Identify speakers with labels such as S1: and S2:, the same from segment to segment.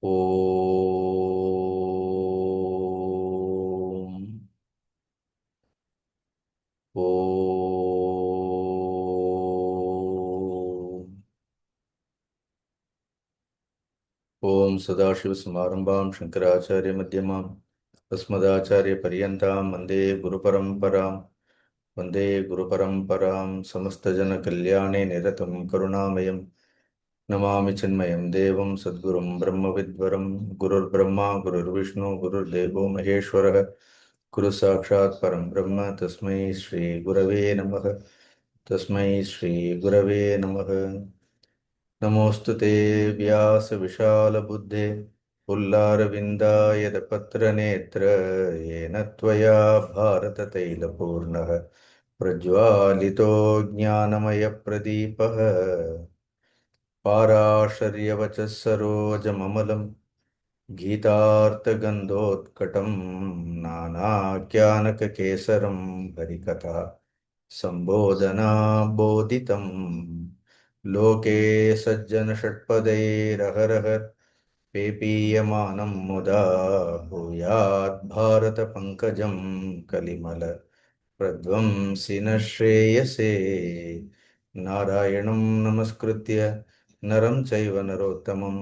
S1: ஓம் ஓம் ஓம் சதாசிவசமாரம்பாம் சங்கராச்சாரிய மத்தியமாம் அஸ்மதாச்சாரிய பரியந்தாம் வந்தே குரு பரம்பராம் சமஸ்தஜன கல்யாணே நிரதம் கருணாமயம் நமாமி சின்மயம் தேவம் சத்குரும் பிரம்ம வித்வரம் குருர் பிரம்மா குருர் விஷ்ணு குருர் தேவோ மகேஸ்வரः குரு சாட்சாத் பரம் பிரம்ம தஸ்மை ஸ்ரீ குரவே நமः தஸ்மை ஸ்ரீ குரவே நமः नमोऽस्तु ते व्यासविशालबुद्धे पुल्लारविन्दायतपत्रनेत्र येन त्वया भारततैलपूर्णः प्रज्वालितो ज्ञानमयप्रदीपः पाराशर्यवचः सरोजममलं गीतार्थगन्धोत्कटं नानाख्यानककेसरं हरिकथा सम्बोधना बोधितं लोके सज्जनषट्पदैरहरः पेपीयमानं मुदा भूयात् भारतपङ्कजं कलिमल प्रध्वंसिनः श्रेयसे नारायणं नमस्कृत्य नरं चैव नरोत्तमं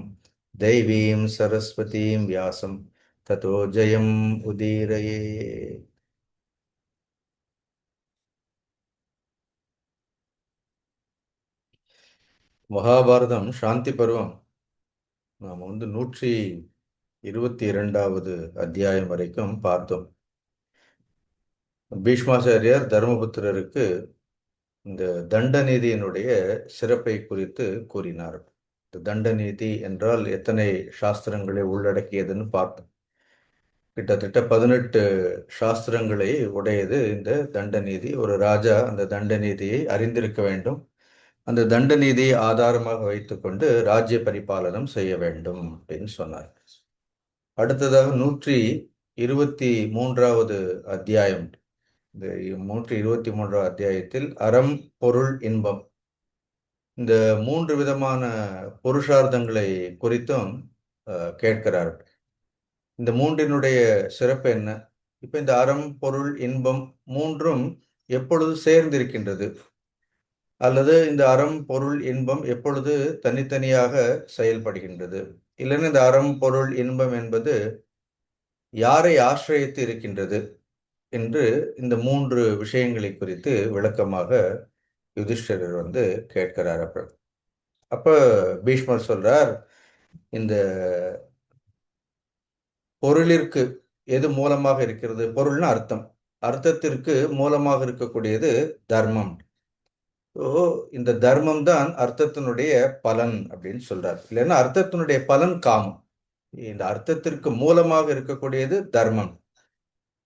S1: दैवीं सरस्वतीं व्यासं ततो जयम् उदीरये. மகாபாரதம் சாந்தி பருவம் நாம் 122வது அத்தியாயம் வரைக்கும் பார்த்தோம். பீஷ்மாச்சாரியார் தர்மபுத்திரருக்கு இந்த தண்டநீதியினுடைய சிறப்பை குறித்து கூறினார். இந்த தண்டநீதி என்றால் எத்தனை சாஸ்திரங்களை உள்ளடக்கியதுன்னு பார்த்தோம். கிட்டத்தட்ட 18 சாஸ்திரங்களை உடையது இந்த தண்டநீதி. ஒரு ராஜா அந்த தண்டநீதியை அறிந்திருக்க வேண்டும். அந்த தண்டநீதியை ஆதாரமாக வைத்துக்கொண்டு ராஜ்ய பரிபாலனம் செய்ய வேண்டும் அப்படின்னு சொன்னார். அடுத்ததாக 123வது அத்தியாயம். இந்த 123வது அத்தியாயத்தில் அறம், பொருள், இன்பம், இந்த 3 விதமான புருஷார்த்தங்களை குறித்தும் கேட்கிறார். இந்த மூன்றினுடைய சிறப்பு என்ன? இப்ப இந்த அறம், பொருள், இன்பம் மூன்றும் எப்பொழுது சேர்ந்திருக்கின்றது, அல்லது இந்த அறம், பொருள், இன்பம் எப்பொழுது தனித்தனியாக செயல்படுகின்றது, இல்லைன்னா இந்த அறம், பொருள், இன்பம் என்பது யாரை ஆசிரியத்து இருக்கின்றது என்று இந்த 3 விஷயங்களை குறித்து விளக்கமாக யுதிஷ்டிரர் கேட்கிறார். அப்ப பீஷ்மர் சொல்றார், இந்த பொருளிற்கு எது மூலமாக இருக்கிறது? பொருள்னா அர்த்தம். அர்த்தத்திற்கு மூலமாக இருக்கக்கூடியது தர்மம். இந்த தர்மம் தான் அர்த்தத்தினுடைய பலன் அப்படின்னு சொல்றார். இல்லைன்னா அர்த்தத்தினுடைய பலன் காமம். இந்த அர்த்தத்திற்கு மூலமாக இருக்கக்கூடியது தர்மம்.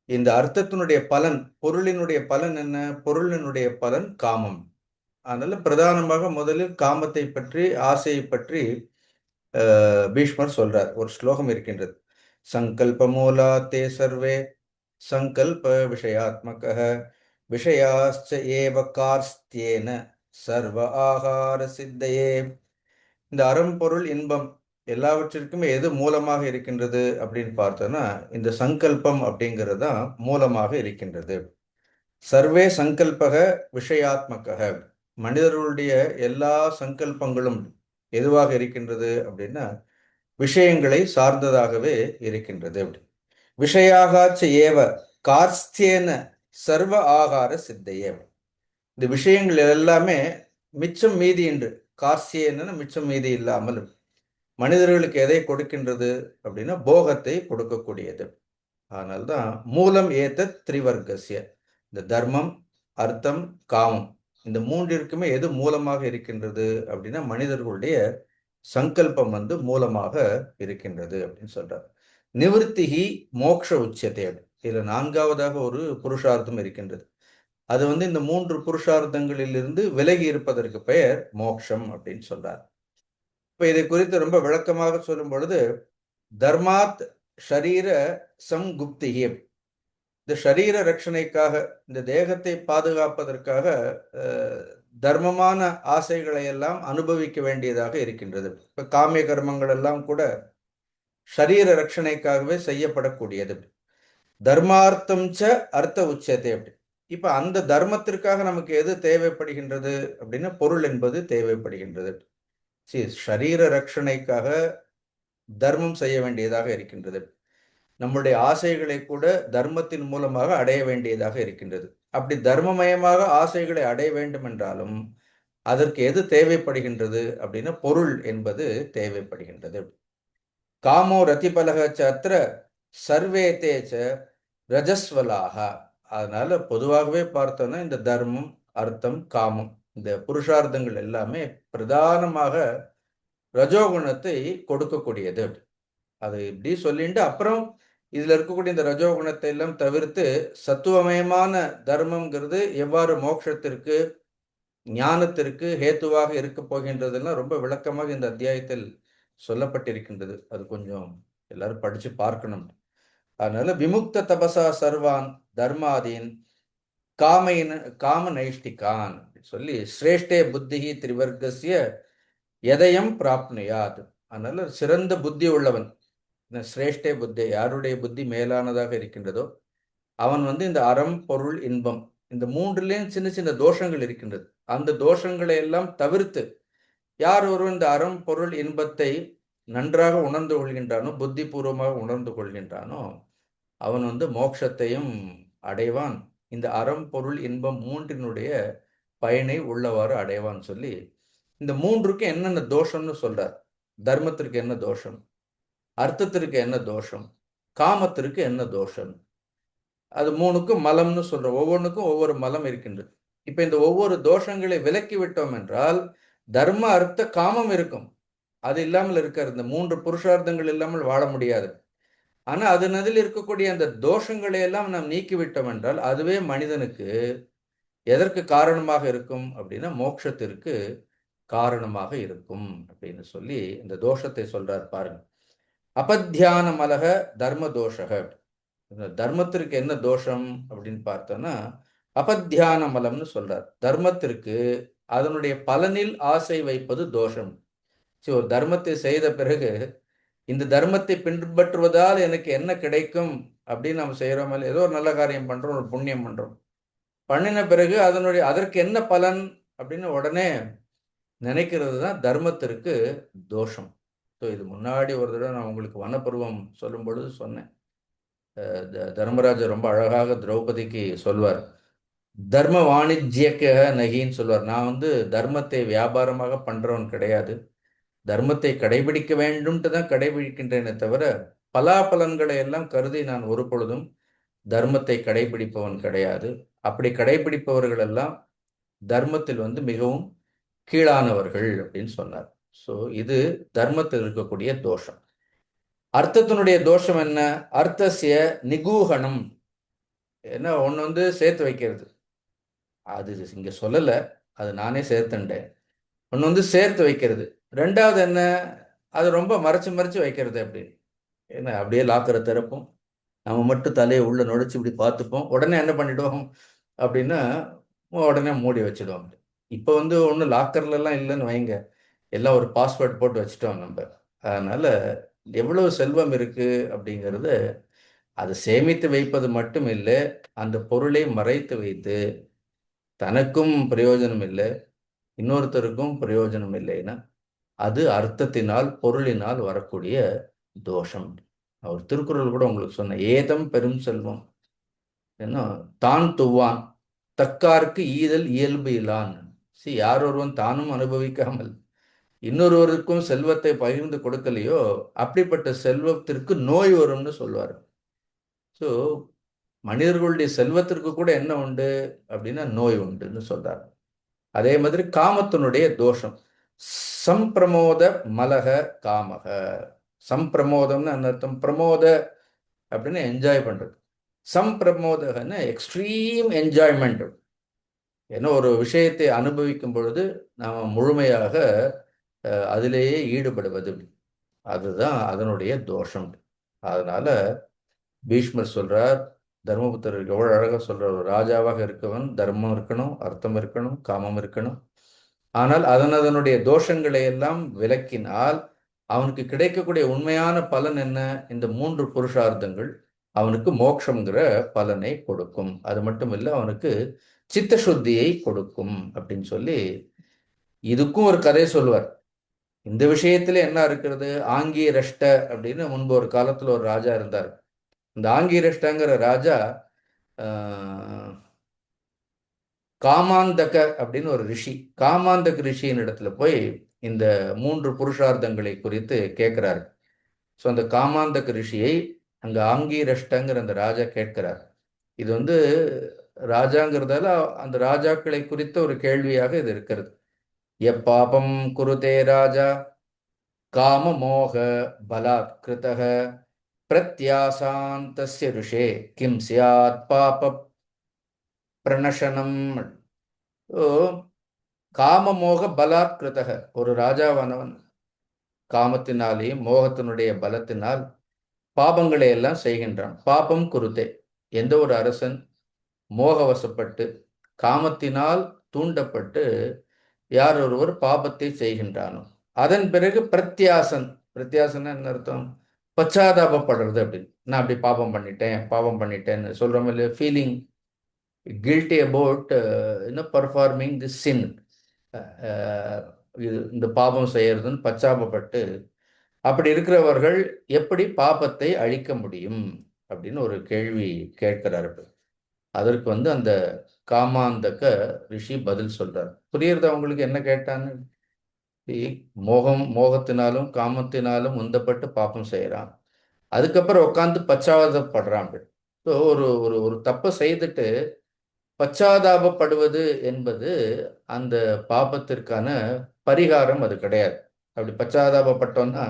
S1: இந்த அர்த்தத்தினுடைய பலன், பொருளினுடைய பலன் என்ன? பொருளினுடைய பலன் காமம். அதனால பிரதானமாக முதலில் காமத்தை பற்றி, ஆசையை பற்றி பீஷ்மர் சொல்றார். ஒரு ஸ்லோகம் இருக்கின்றது. சங்கல்ப மூலா தே சர்வே சங்கல்ப விஷயாத்மக விஷயாச்ச ஏவ கார்ஸ்தியேன சர்வ ஆகார சித்தையே. இந்த அறம், பொருள், இன்பம் எல்லாவற்றிற்குமே எது மூலமாக இருக்கின்றது அப்படின்னு பார்த்தோன்னா இந்த சங்கல்பம் அப்படிங்கிறது தான் மூலமாக இருக்கின்றது. சர்வே சங்கல்பக விஷயாத்மக. மனிதர்களுடைய எல்லா சங்கல்பங்களும் எதுவாக இருக்கின்றது அப்படின்னா விஷயங்களை சார்ந்ததாகவே இருக்கின்றது. விஷயாகாச்ச ஏவ கார்ஸ்தியேன சர்வ ஆகார சித்தையே. இந்த விஷயங்கள் எல்லாமே மிச்சம் மீதி என்று, கார்ஸ்தியேன மிச்சம் மீதி இல்லாமல் மனிதர்களுக்கு எதை கொடுக்கின்றது அப்படின்னா போகத்தை கொடுக்கக்கூடியது. அதனால்தான் மூலம் ஏத்த திரிவர்க்கசிய. இந்த தர்மம், அர்த்தம், காமம் இந்த மூன்றிற்குமே எது மூலமாக இருக்கின்றது அப்படின்னா மனிதர்களுடைய சங்கல்பம் மூலமாக இருக்கின்றது அப்படின்னு சொல்றார். நிவர்த்திகி மோக்ஷ உச்சத்தை. இதுல 4வதாக ஒரு புருஷார்த்தம் இருக்கின்றது. அது இந்த 3 புருஷார்த்தங்களிலிருந்து விலகி இருப்பதற்கு பெயர் மோக்ஷம் அப்படின்னு சொல்றார். இப்ப இதை குறித்து ரொம்ப விளக்கமாக சொல்லும் பொழுது, தர்மாத் ஷரீர சம்குப்திகி. இந்த ஷரீர ரட்சணைக்காக, இந்த தேகத்தை பாதுகாப்பதற்காக தர்மமான ஆசைகளை எல்லாம் அனுபவிக்க வேண்டியதாக இருக்கின்றது. இப்ப காமிய கர்மங்கள் எல்லாம் கூட ஷரீர ரட்சணைக்காகவே செய்யப்படக்கூடியது. தர்மார்த்தம் ச அர்த்த உச்சத்தை அப்படி. இப்ப அந்த தர்மத்திற்காக நமக்கு எது தேவைப்படுகின்றது அப்படின்னா பொருள் என்பது தேவைப்படுகின்றது. ஷரீர ரட்சணைக்காக தர்மம் செய்ய வேண்டியதாக இருக்கின்றது. நம்முடைய ஆசைகளை கூட தர்மத்தின் மூலமாக அடைய வேண்டியதாக இருக்கின்றது. அப்படி தர்மமயமாக ஆசைகளை அடைய வேண்டும் என்றாலும் அதற்கு எது தேவைப்படுகின்றது அப்படின்னா பொருள் என்பது தேவைப்படுகின்றது. காமோ ரதிபலக சத்திர சர்வே தேச்ச ரஜஸ்வலாக. அதனால பொதுவாகவே பார்த்தோம்னா இந்த தர்மம், அர்த்தம், காமம், இந்த புருஷார்த்தங்கள் எல்லாமே பிரதானமாக ரஜோகுணத்தை கொடுக்கக்கூடியது. அது இப்படி சொல்லிட்டு அப்புறம் இதுல இருக்கக்கூடிய இந்த ரஜோகுணத்தை எல்லாம் தவிர்த்து சத்துவமயமான தர்மம்ங்கிறது எவ்வாறு மோட்சத்திற்கு ஞானத்திற்கு ஹேத்துவாக இருக்க போகின்றதெல்லாம் ரொம்ப விளக்கமாக இந்த அத்தியாயத்தில் சொல்லப்பட்டிருக்கின்றது. அது கொஞ்சம் எல்லாரும் படிச்சு பார்க்கணும். அதனால விமுக்த தபசா சர்வான் தர்மாதீன் காம நைஷ்டிகான் சொல்லி சிரேஷ்டே புத்தி திரிவர்க்கசிய எதயம் பிராப்னுயாத். அதனால சிறந்த புத்தி உள்ளவன், சிரேஷ்டே புத்தி, யாருடைய புத்தி மேலானதாக இருக்கின்றதோ அவன் இந்த அறம், பொருள், இன்பம் இந்த மூன்றுலேயும் சின்ன சின்ன தோஷங்கள் இருக்கின்றது. அந்த தோஷங்களை எல்லாம் தவிர்த்து யார் ஒருவன் இந்த அறம், பொருள், இன்பத்தை நன்றாக உணர்ந்து கொள்கின்றானோ, புத்தி பூர்வமாக உணர்ந்து கொள்கின்றானோ அவன் மோட்சத்தையும் அடைவான். இந்த அறம், பொருள், இன்பம் மூன்றினுடைய பயனை உள்ளவாறு அடைவான் சொல்லி இந்த மூன்றுக்கு என்னென்ன தோஷம்னு சொல்றார். தர்மத்திற்கு என்ன தோஷம், அர்த்தத்திற்கு என்ன தோஷம், காமத்திற்கு என்ன தோஷம், அது மூணுக்கும் மலம்னு சொல்ற. ஒவ்வொன்றுக்கும் ஒவ்வொரு மலம் இருக்கின்றது. இப்ப இந்த ஒவ்வொரு தோஷங்களை விலக்கி விட்டோம் என்றால் தர்ம, அர்த்த, காமம் இருக்கும். அது இல்லாமல் இருக்காது. இந்த மூன்று புருஷார்த்தங்கள் இல்லாமல் வாழ முடியாது. ஆனா அதனதில் இருக்கக்கூடிய அந்த தோஷங்களை எல்லாம் நாம் நீக்கிவிட்டோம் என்றால் அதுவே மனிதனுக்கு எதற்கு காரணமாக இருக்கும் அப்படின்னா மோட்சத்திற்கு காரணமாக இருக்கும் அப்படின்னு சொல்லி இந்த தோஷத்தை சொல்றார் பாருங்க. அபத்தியான மலக தர்ம தோஷக. தர்மத்திற்கு என்ன தோஷம் அப்படின்னு பார்த்தோம்னா அபத்தியான மலம்னு சொல்றார். தர்மத்திற்கு அதனுடைய பலனில் ஆசை வைப்பது தோஷம். ஒரு தர்மத்தை செய்த பிறகு இந்த தர்மத்தை பின்பற்றுவதால் எனக்கு என்ன கிடைக்கும் அப்படின்னு நம்ம செய்யறோம். ஏதோ ஒரு நல்ல காரியம் பண்றோம், ஒரு புண்ணியம் பண்றோம். பண்ணின பிறகு அதற்கு என்ன பலன் அப்படின்னு உடனே நினைக்கிறது தான் தர்மத்திற்கு தோஷம். ஸோ இது முன்னாடி ஒரு தடவை நான் உங்களுக்கு வனப்பருவம் சொல்லும் பொழுது சொன்னேன். தர்மராஜர் ரொம்ப அழகாக திரௌபதிக்கு சொல்வார், தர்ம வாணிஜ்யக்க நகின்னு சொல்வார். நான் தர்மத்தை வியாபாரமாக பண்றவன் கிடையாது, தர்மத்தை கடைபிடிக்க வேண்டும்ட்டு தான் கடைபிடிக்கின்றேனே தவிர பலாபலன்களை எல்லாம் கருதி நான் ஒரு பொழுதும் தர்மத்தை கடைபிடிப்பவன் கிடையாது. அப்படி கடைபிடிப்பவர்கள் எல்லாம் தர்மத்தில் மிகவும் கீழானவர்கள் அப்படின்னு சொன்னார். ஸோ இது தர்மத்தில் இருக்கக்கூடிய தோஷம். அர்த்தத்தினுடைய தோஷம் என்ன? அர்த்தசிய நிகூகணம். என்ன ஒன்று சேர்த்து வைக்கிறது, அது இங்க சொல்லல, அது நானே சேர்த்துட்டேன். ஒன்று சேர்த்து வைக்கிறது. ரெண்டாவது என்ன, அது ரொம்ப மறைச்சு மறைச்சு வைக்கிறது. அப்படின்னு என்ன அப்படியே லாக்கரை திறப்போம், நம்ம மட்டும் தலையை உள்ள நுழைச்சு இப்படி பார்த்துப்போம், உடனே என்ன பண்ணிடுவோம் அப்படின்னா உடனே மூடி வச்சிடுவோம். இப்போ ஒன்றும் லாக்கர்லாம் இல்லைன்னு வைங்க, எல்லாம் ஒரு பாஸ்வேர்ட் போட்டு வச்சுட்டோம் நம்ம. அதனால எவ்வளவு செல்வம் இருக்கு அப்படிங்கிறது அது சேமித்து வைப்பது மட்டும் இல்லை, அந்த பொருளை மறைத்து வைத்து தனக்கும் பிரயோஜனம் இல்லை, இன்னொருத்தருக்கும் பிரயோஜனம் இல்லைன்னா அது அர்த்தத்தினால், பொருளினால் வரக்கூடிய தோஷம். அவர் திருக்குறள் கூட உங்களுக்கு சொன்ன, ஏதம் பெரும் செல்வம் என்ன தான் துவான் தக்காருக்கு ஈதல் இயல்பு இலான். யார் ஒருவன் தானும் அனுபவிக்காமல் இன்னொருவருக்கும் செல்வத்தை பகிர்ந்து கொடுக்கலையோ அப்படிப்பட்ட செல்வத்திற்கு நோய் வரும்னு சொல்வார். ஸோ மனிதர்களுடைய செல்வத்திற்கு கூட என்ன உண்டு அப்படின்னா நோய் உண்டுன்னு சொல்றார். அதே மாதிரி காமத்தினுடைய தோஷம் சம்பிரமோத மலக காமக. சம்பிரமோதம்னு அர்த்தம், பிரமோத அப்படின்னு என்ஜாய் பண்றது. சம்பிரமோதகன்னு எக்ஸ்ட்ரீம் என்ஜாய்மெண்ட். ஏன்னா ஒரு விஷயத்தை அனுபவிக்கும் பொழுது நாம் முழுமையாக அதிலேயே ஈடுபடுவது, அதுதான் அதனுடைய தோஷம். அதனால பீஷ்மர் சொல்றார், தர்மபுத்திரருக்கு எவ்வளவு அழகா சொல்றார், ராஜாவாக இருக்கவன் தர்மம் இருக்கணும், அர்த்தம் இருக்கணும், காமம் இருக்கணும். ஆனால் அதனுடைய தோஷங்களை எல்லாம் விலக்கினால் அவனுக்கு கிடைக்கக்கூடிய உண்மையான பலன் என்ன? இந்த 3 புருஷார்த்தங்கள் அவனுக்கு மோட்சங்கிற பலனை கொடுக்கும். அது மட்டும் இல்லை, அவனுக்கு சித்த சுத்தியை கொடுக்கும் அப்படின்னு சொல்லி இதுக்கும் ஒரு கதை சொல்லுவார். இந்த விஷயத்துல என்ன இருக்கிறது? ஆங்கீரஷ்ட அப்படின்னு முன்பு ஒரு காலத்துல ஒரு ராஜா இருந்தார். இந்த ஆங்கீரஷ்டங்கிற ராஜா காமாந்தக அப்படின்னு ஒரு ரிஷி, காமாந்தக ரிஷியின் இடத்துல போய் இந்த 3 புருஷார்த்தங்களை குறித்து கேட்கிறார். ஸோ அந்த காமாந்தக ரிஷியை அங்க ஆங்கீரஷ்டங்கிற அந்த ராஜா கேட்கிறார். இது வந்து ராஜாங்கிறதால அந்த ராஜாக்களை குறித்த ஒரு கேள்வியாக இது இருக்கிறது. எப்பாபம் குருதே ராஜா காம மோக பலாத்கிருதः பிரத்யாசாந்தஸ்ய ருஷே கிம் ஸ்யாத் பாப பிரணஷனம். காம மோக பலாத்கிருதக, ஒரு ராஜாவானவன் காமத்தினாலேயும் மோகத்தினுடைய பலத்தினால் பாபங்களை எல்லாம் செய்கின்றான். பாபம் குருதே, எந்த ஒரு அரசன் மோகவசப்பட்டு காமத்தினால் தூண்டப்பட்டு யார் ஒருவர் பாபத்தை செய்கின்றானோ அதன் பிறகு பிரத்யாசன், பிரத்யாசன் என்ன அர்த்தம்? பச்சாதாபப்படுறது. அப்படின்னு நான் அப்படி பாபம் பண்ணிட்டேன்னு சொல்றோம் இல்லையா, ஃபீலிங் கில்ட்டி அபவுட் பர்ஃபார்மிங் தி சின், இந்த பாபம் செய்யறதுன்னு பச்சாபப்பட்டு அப்படி இருக்கிறவர்கள் எப்படி பாபத்தை அழிக்க முடியும் அப்படின்னு ஒரு கேள்வி கேட்கிறார்கள். அதற்கு அந்த காமாந்தக ரிஷி பதில் சொல்றார். புரியுறது அவங்களுக்கு என்ன கேட்டான்னு? மோகத்தினாலும் காமத்தினாலும் உந்தப்பட்டு பாப்பம் செய்யறான், அதுக்கப்புறம் உட்காந்து பச்சாதாபப்படுறான். ஸோ ஒரு ஒரு ஒரு தப்பை செய்துட்டு பச்சாதாபப்படுவது என்பது அந்த பாபத்திற்கான பரிகாரம் அது கிடையாது. அப்படி பச்சாதாபப்பட்டோம்னா,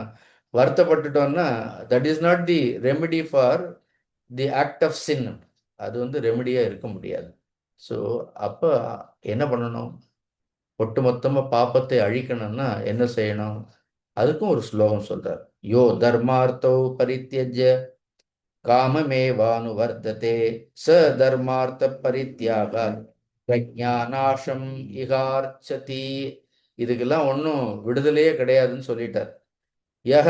S1: வருத்தப்பட்டுட்டோம்னா, that is not the remedy for the act of sin. அது ரெமெடியா இருக்க முடியாது. ஸோ அப்போ என்ன பண்ணணும்? ஒட்டுமொத்தமாக பாப்பத்தை அழிக்கணும்னா என்ன செய்யணும்? அதுக்கும் ஒரு ஸ்லோகம் சொல்றார். யோ தர்மார்த்தோ பரித்யஜ்ய காமமேவானுவர்த்ததே ச தர்மார்த்த பரித்யாகாத் பிரஜாநாசம் இகார்ச்சதி. இதுக்கெல்லாம் ஒன்றும் விடுதலையே கிடையாதுன்னு சொல்லிட்டார். யக,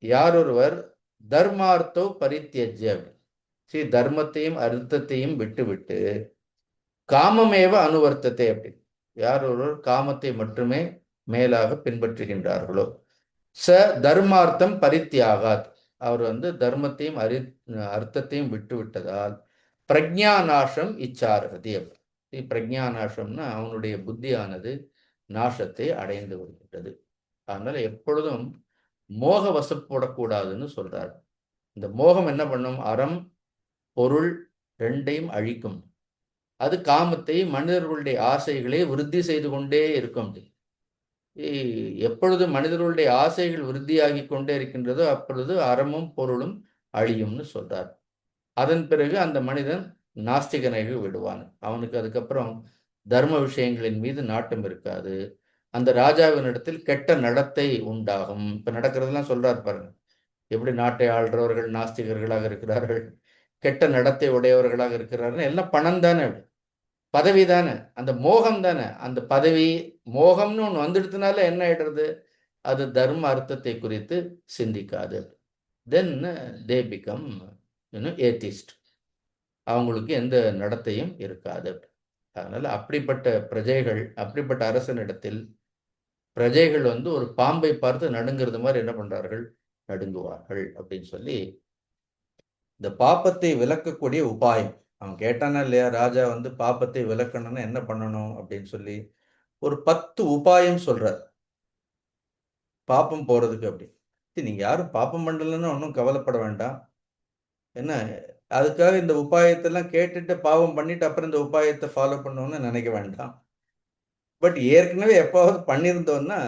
S1: யார் ஒருவர் தர்மார்த்தோ பரித்யஜ்ய, ஸ்ரீ தர்மத்தையும் அர்த்தத்தையும் விட்டு விட்டு காமமேவ அனுவர்த்தத்தை, அப்படி யார் ஒருவர் காமத்தை மட்டுமே மேலாக பின்பற்றுகின்றார்களோ ச தர்மார்த்தம் பரித்தியாகாத், அவர் தர்மத்தையும் அர்த்தத்தையும் விட்டு விட்டதால் பிரஜாநாசம் இச்சாரகதி. பிரஜாநாசம்னா அவனுடைய புத்தியானது நாசத்தை அடைந்து வருகின்றது. அதனால எப்பொழுதும் மோக வசப்படக்கூடாதுன்னு சொல்றார். இந்த மோகம் என்ன பண்ணும்? அறம் பொருள் ரெண்டையும் அழிக்கும். அது காமத்தை, மனிதர்களுடைய ஆசைகளை விருத்தி செய்து கொண்டே இருக்கும். எப்பொழுது மனிதர்களுடைய ஆசைகள் விருத்தியாகி கொண்டே இருக்கின்றதோ அப்பொழுது அறமும் பொருளும் அழியும்னு சொல்றார். அதன் பிறகு அந்த மனிதன் நாஸ்திகனாக விடுவான். அவனுக்கு அதுக்கப்புறம் தர்ம விஷயங்களின் மீது நாட்டம் இருக்காது. அந்த ராஜாவின் இடத்தில் கெட்ட நடத்தை உண்டாகும். இப்ப நடக்கிறதெல்லாம் சொல்றார் பாருங்க, எப்படி நாட்டை ஆள்றவர்கள் நாஸ்திகர்களாக இருக்கிறார்கள், கெட்ட நடத்தை உடையவர்களாக இருக்கிறார்கள். எல்லாம் பணம் தானே, பதவி தானே, அந்த மோகம் தானே. அந்த பதவி மோகம்னு ஒன்று வந்துடுதுனால என்ன ஆயிடுறது? அது தர்ம அர்த்தத்தை குறித்து சிந்திக்காது. தென் தே பிகம் ஏத்திஸ்ட். அவங்களுக்கு எந்த நடத்தையும் இருக்காது. அதனால அப்படிப்பட்ட பிரஜைகள், அப்படிப்பட்ட அரசனிடத்தில் பிரஜைகள் ஒரு பாம்பை பார்த்து நடுங்கிறது மாதிரி என்ன பண்றார்கள்? நடுங்குவார்கள் அப்படின்னு சொல்லி இந்த பாப்பத்தை விளக்கக்கூடிய உபாயம் அவன் கேட்டானா இல்லையா? ராஜா பாப்பத்தை விளக்கணும்னா என்ன பண்ணணும் அப்படின்னு சொல்லி ஒரு 10 உபாயம் சொல்றார் பாப்பம் போறதுக்கு. அப்படி நீங்க யாரும் பாப்பம் பண்ணலன்னு ஒன்றும் கவலைப்பட வேண்டாம். என்ன, அதுக்காக இந்த உபாயத்தெல்லாம் கேட்டுட்டு பாவம் பண்ணிட்டு அப்புறம் இந்த உபாயத்தை ஃபாலோ பண்ணணும்னு நினைக்க வேண்டாம். பட் ஏற்கனவே எப்பாவது பண்ணியிருந்தோம்னா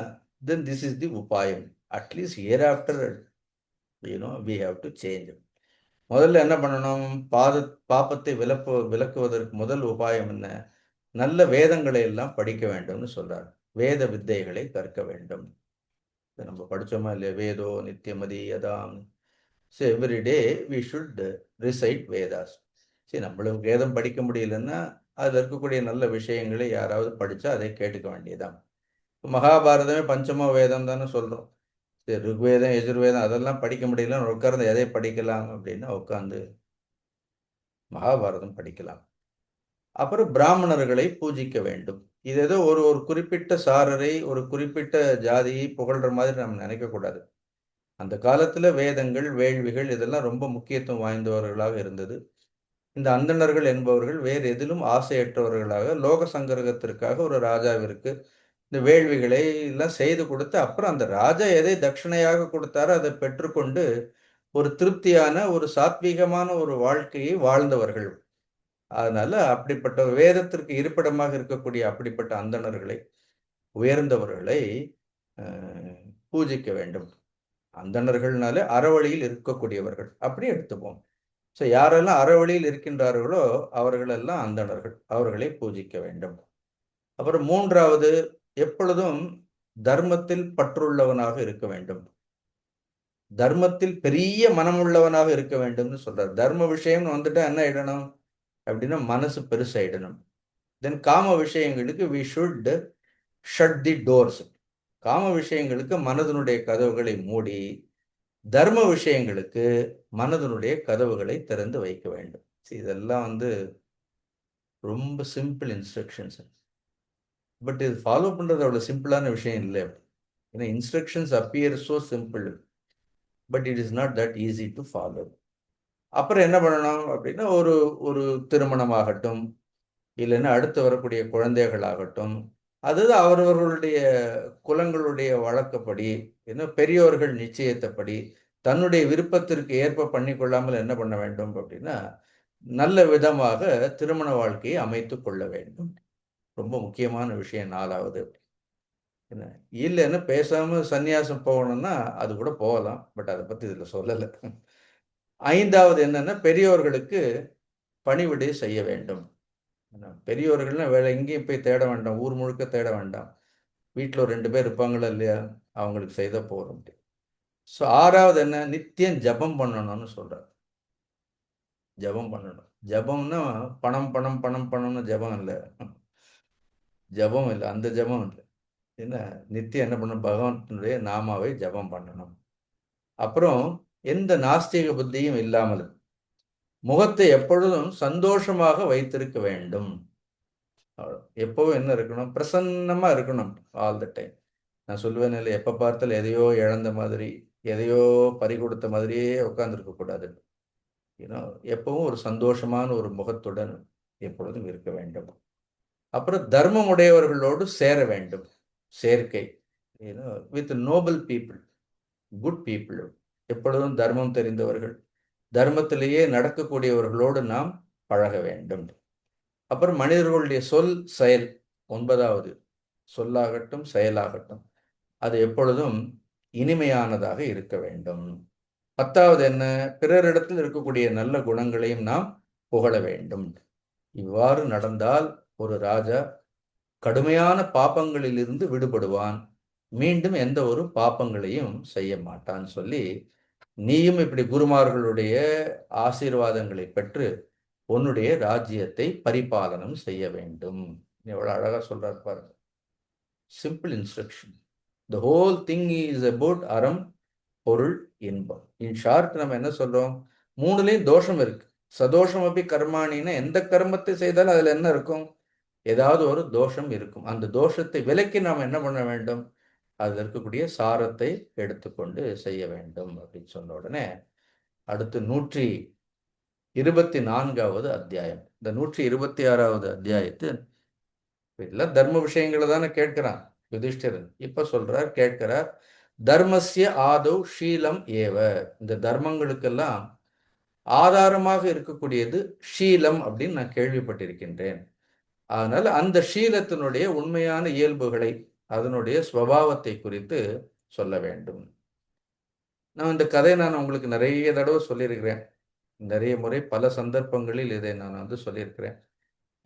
S1: தென் திஸ் இஸ் தி உபாயம். At least year after we have to change. முதல்ல என்ன பண்ணணும்? பாப்பத்தை விளக்குவதற்கு முதல் உபாயம் என்ன? நல்ல வேதங்களை எல்லாம் படிக்க வேண்டும்னு சொல்றார். வேத வித்தைகளை கற்க வேண்டும். நம்ம படிச்சோமா இல்லையா? வேதோ நித்தியமதி யதாம். So every day we should recite Vedas. சரி, நம்மளுக்கு வேதம் படிக்க முடியலன்னா அதில் இருக்கக்கூடிய நல்ல விஷயங்களை யாராவது படித்தா அதை கேட்டுக்க வேண்டியதான். மகாபாரதமே பஞ்சம வேதம் தானே சொல்கிறோம். ருக்வேதம் எஜுர்வேதம் அதெல்லாம் படிக்க முடியல, உட்கார்ந்து எதை படிக்கலாம் அப்படின்னா உட்காந்து மகாபாரதம் படிக்கலாம். அப்புறம் பிராமணர்களை பூஜிக்க வேண்டும். இது ஏதோ ஒரு ஒரு குறிப்பிட்ட சாரரை, ஒரு குறிப்பிட்ட ஜாதியை புகழ்ற மாதிரி நம்ம நினைக்கக்கூடாது. அந்த காலத்துல வேதங்கள், வேள்விகள் இதெல்லாம் ரொம்ப முக்கியத்துவம் வாய்ந்தவர்களாக இருந்தது. இந்த அந்தணர்கள் என்பவர்கள் வேறு எதிலும் ஆசையற்றவர்களாக லோக சங்கரகத்திற்காக ஒரு ராஜாவிற்கு இந்த வேள்விகளை எல்லாம் செய்து கொடுத்து, அப்புறம் அந்த ராஜா எதை தட்சிணையாக கொடுத்தாரோ அதை பெற்றுக்கொண்டு ஒரு திருப்தியான, ஒரு சாத்வீகமான ஒரு வாழ்க்கையை வாழ்ந்தவர்கள். அதனால அப்படிப்பட்ட வேதத்திற்கு இருப்பிடமாக இருக்கக்கூடிய அப்படிப்பட்ட அந்தணர்களை, உயர்ந்தவர்களை பூஜிக்க வேண்டும். அந்தணர்கள்னாலே அறவழியில் இருக்கக்கூடியவர்கள் அப்படி எடுத்துப்போம். ஸோ யாரெல்லாம் அறவழியில் இருக்கின்றார்களோ அவர்களெல்லாம் அந்தணர்கள், அவர்களை பூஜிக்க வேண்டும். அப்புறம் மூன்றாவது, எப்பொழுதும் தர்மத்தில் பற்றுள்ளவனாக இருக்க வேண்டும். தர்மத்தில் பெரிய மனமுள்ளவனாக இருக்க வேண்டும்னு சொல்றார். தர்ம விஷயம்னு வந்துட்டா என்ன ஆயிடணும் அப்படின்னா மனசு பெருசாயிடணும். தென் காம விஷயங்களுக்கு we should shut the doors. காம விஷயங்களுக்கு மனதனுடைய கதவுகளை மூடி, தர்ம விஷயங்களுக்கு மனதனுடைய கதவுகளை திறந்து வைக்க வேண்டும். இதெல்லாம் ரொம்ப சிம்பிள் இன்ஸ்ட்ரக்ஷன்ஸ். பட் இது ஃபாலோ பண்றது அவ்வளவு சிம்பிளான விஷயம் இல்லை. ஏன்னா instructions appear so simple, but it is not that easy to follow. அப்புறம் என்ன பண்ணணும் அப்படின்னா ஒரு ஒரு திருமணமாகட்டும், இல்லைன்னா அடுத்து வரக்கூடிய குழந்தைகள் ஆகட்டும், அதுதான் அவரவர்களுடைய குலங்களுடைய வழக்கப்படி, என்ன பெரியோர்கள் நிச்சயத்தப்படி தன்னுடைய விருப்பத்திற்கு ஏற்ப பண்ணிக்கொள்ளாமல் என்ன பண்ண வேண்டும் அப்படின்னா நல்ல விதமாக திருமண வாழ்க்கையை அமைத்து கொள்ள வேண்டும். ரொம்ப முக்கியமான விஷயம் நாலாவது. என்ன இல்லைன்னு பேசாம சந்நியாசம் போகணும்னா அது கூட போகலாம், பட் அதை பத்தி இதுல சொல்லலை. ஐந்தாவது என்னன்னா பெரியோர்களுக்கு பணிவிடை செய்ய வேண்டும். பெரியோர்கள்னா வேற எங்கேயும் போய் தேட வேண்டாம், ஊர் முழுக்க தேட வேண்டாம். வீட்டில் ஒரு 2 பேர் இருப்பாங்களா இல்லையா, அவங்களுக்கு செய்த போறோம். ஸோ ஆறாவது என்ன, நித்தியம் ஜபம் பண்ணணும்னு சொல்றார். ஜபம் பண்ணணும். ஜபம்னா பணம் பணம் பணம் பணம்னு ஜபம் இல்லை. ஜபம் இல்லை, அந்த ஜபம் இல்லை. என்ன நித்தியம் என்ன பண்ணணும், பகவானுடைய நாமாவை ஜபம் பண்ணணும். அப்புறம் எந்த நாஸ்திக புத்தியும் இல்லாமல் முகத்தை எப்பொழுதும் சந்தோஷமாக வைத்திருக்க வேண்டும். எப்பவும் என்ன இருக்கணும், பிரசன்னமா இருக்கணும் ஆல் த டைம். நான் சொல்லுவேன் இல்லை, எப்ப பார்த்தாலும் எதையோ இழந்த மாதிரி, எதையோ பறி கொடுத்த மாதிரியே உட்கார்ந்துருக்க கூடாது. ஏன்னா எப்பவும் ஒரு சந்தோஷமான ஒரு முகத்துடன் எப்பொழுதும் இருக்க வேண்டும். அப்புறம் தர்மம் உடையவர்களோடு சேர வேண்டும். சேர்க்கை with Nobel people, good people, எப்பொழுதும் தர்மம் தெரிந்தவர்கள், தர்மத்திலேயே நடக்கக்கூடியவர்களோடு நாம் பழக வேண்டும். அப்புறம் மனிதர்களுடைய சொல் செயல், ஒன்பதாவது, சொல்லாகட்டும் செயலாகட்டும் அது எப்பொழுதும் இனிமையானதாக இருக்க வேண்டும். பத்தாவது என்ன, பிறரிடத்தில் இருக்கக்கூடிய நல்ல குணங்களையும் நாம் புகழ வேண்டும். இவ்வாறு நடந்தால் ஒரு ராஜா கடுமையான பாப்பங்களிலிருந்து விடுபடுவான், மீண்டும் எந்த ஒரு பாப்பங்களையும் செய்ய மாட்டான் சொல்லி, நீயும் இப்படி குருமார்களுடைய ஆசீர்வாதங்களை பெற்று உன்னுடைய ராஜ்யத்தை பரிபாலனம் செய்ய வேண்டும். எவ்வளவு அழகா சொல்றாரு பாருங்க. Simple instruction. The whole thing is about அறம், பொருள், இன்பம். இன் ஷார்ட் நம்ம என்ன சொல்றோம், மூணுலயும் தோஷம் இருக்கு. சதோஷம் அப்படி கர்மாணின்னா எந்த கர்மத்தை செய்தாலும் அதுல என்ன இருக்கும், ஏதாவது ஒரு தோஷம் இருக்கும். அந்த தோஷத்தை விலக்கி நாம் என்ன பண்ண வேண்டும், அதில் இருக்கக்கூடிய சாரத்தை எடுத்துக்கொண்டு செய்ய வேண்டும் அப்படின்னு சொன்ன உடனே அடுத்து 124வது அத்தியாயம். இந்த 126வது அத்தியாயத்து எல்லாம் தர்ம விஷயங்களை தானே கேட்கிறான் யுதிஷ்டிரன். இப்ப சொல்றார், கேட்கிறார், தர்மஸ்ய ஆதௌ ஷீலம் ஏவ. இந்த தர்மங்களுக்கெல்லாம் ஆதாரமாக இருக்கக்கூடியது ஷீலம் அப்படின்னு நான் கேள்விப்பட்டிருக்கின்றேன். அதனால அந்த ஷீலத்தினுடைய உண்மையான இயல்புகளை, அதனுடைய ஸ்வபாவத்தை குறித்து சொல்ல வேண்டும். இந்த கதையை நான் உங்களுக்கு நிறைய தடவை சொல்லியிருக்கிறேன். நிறைய முறை பல சந்தர்ப்பங்களில் இதை நான் சொல்லியிருக்கிறேன்.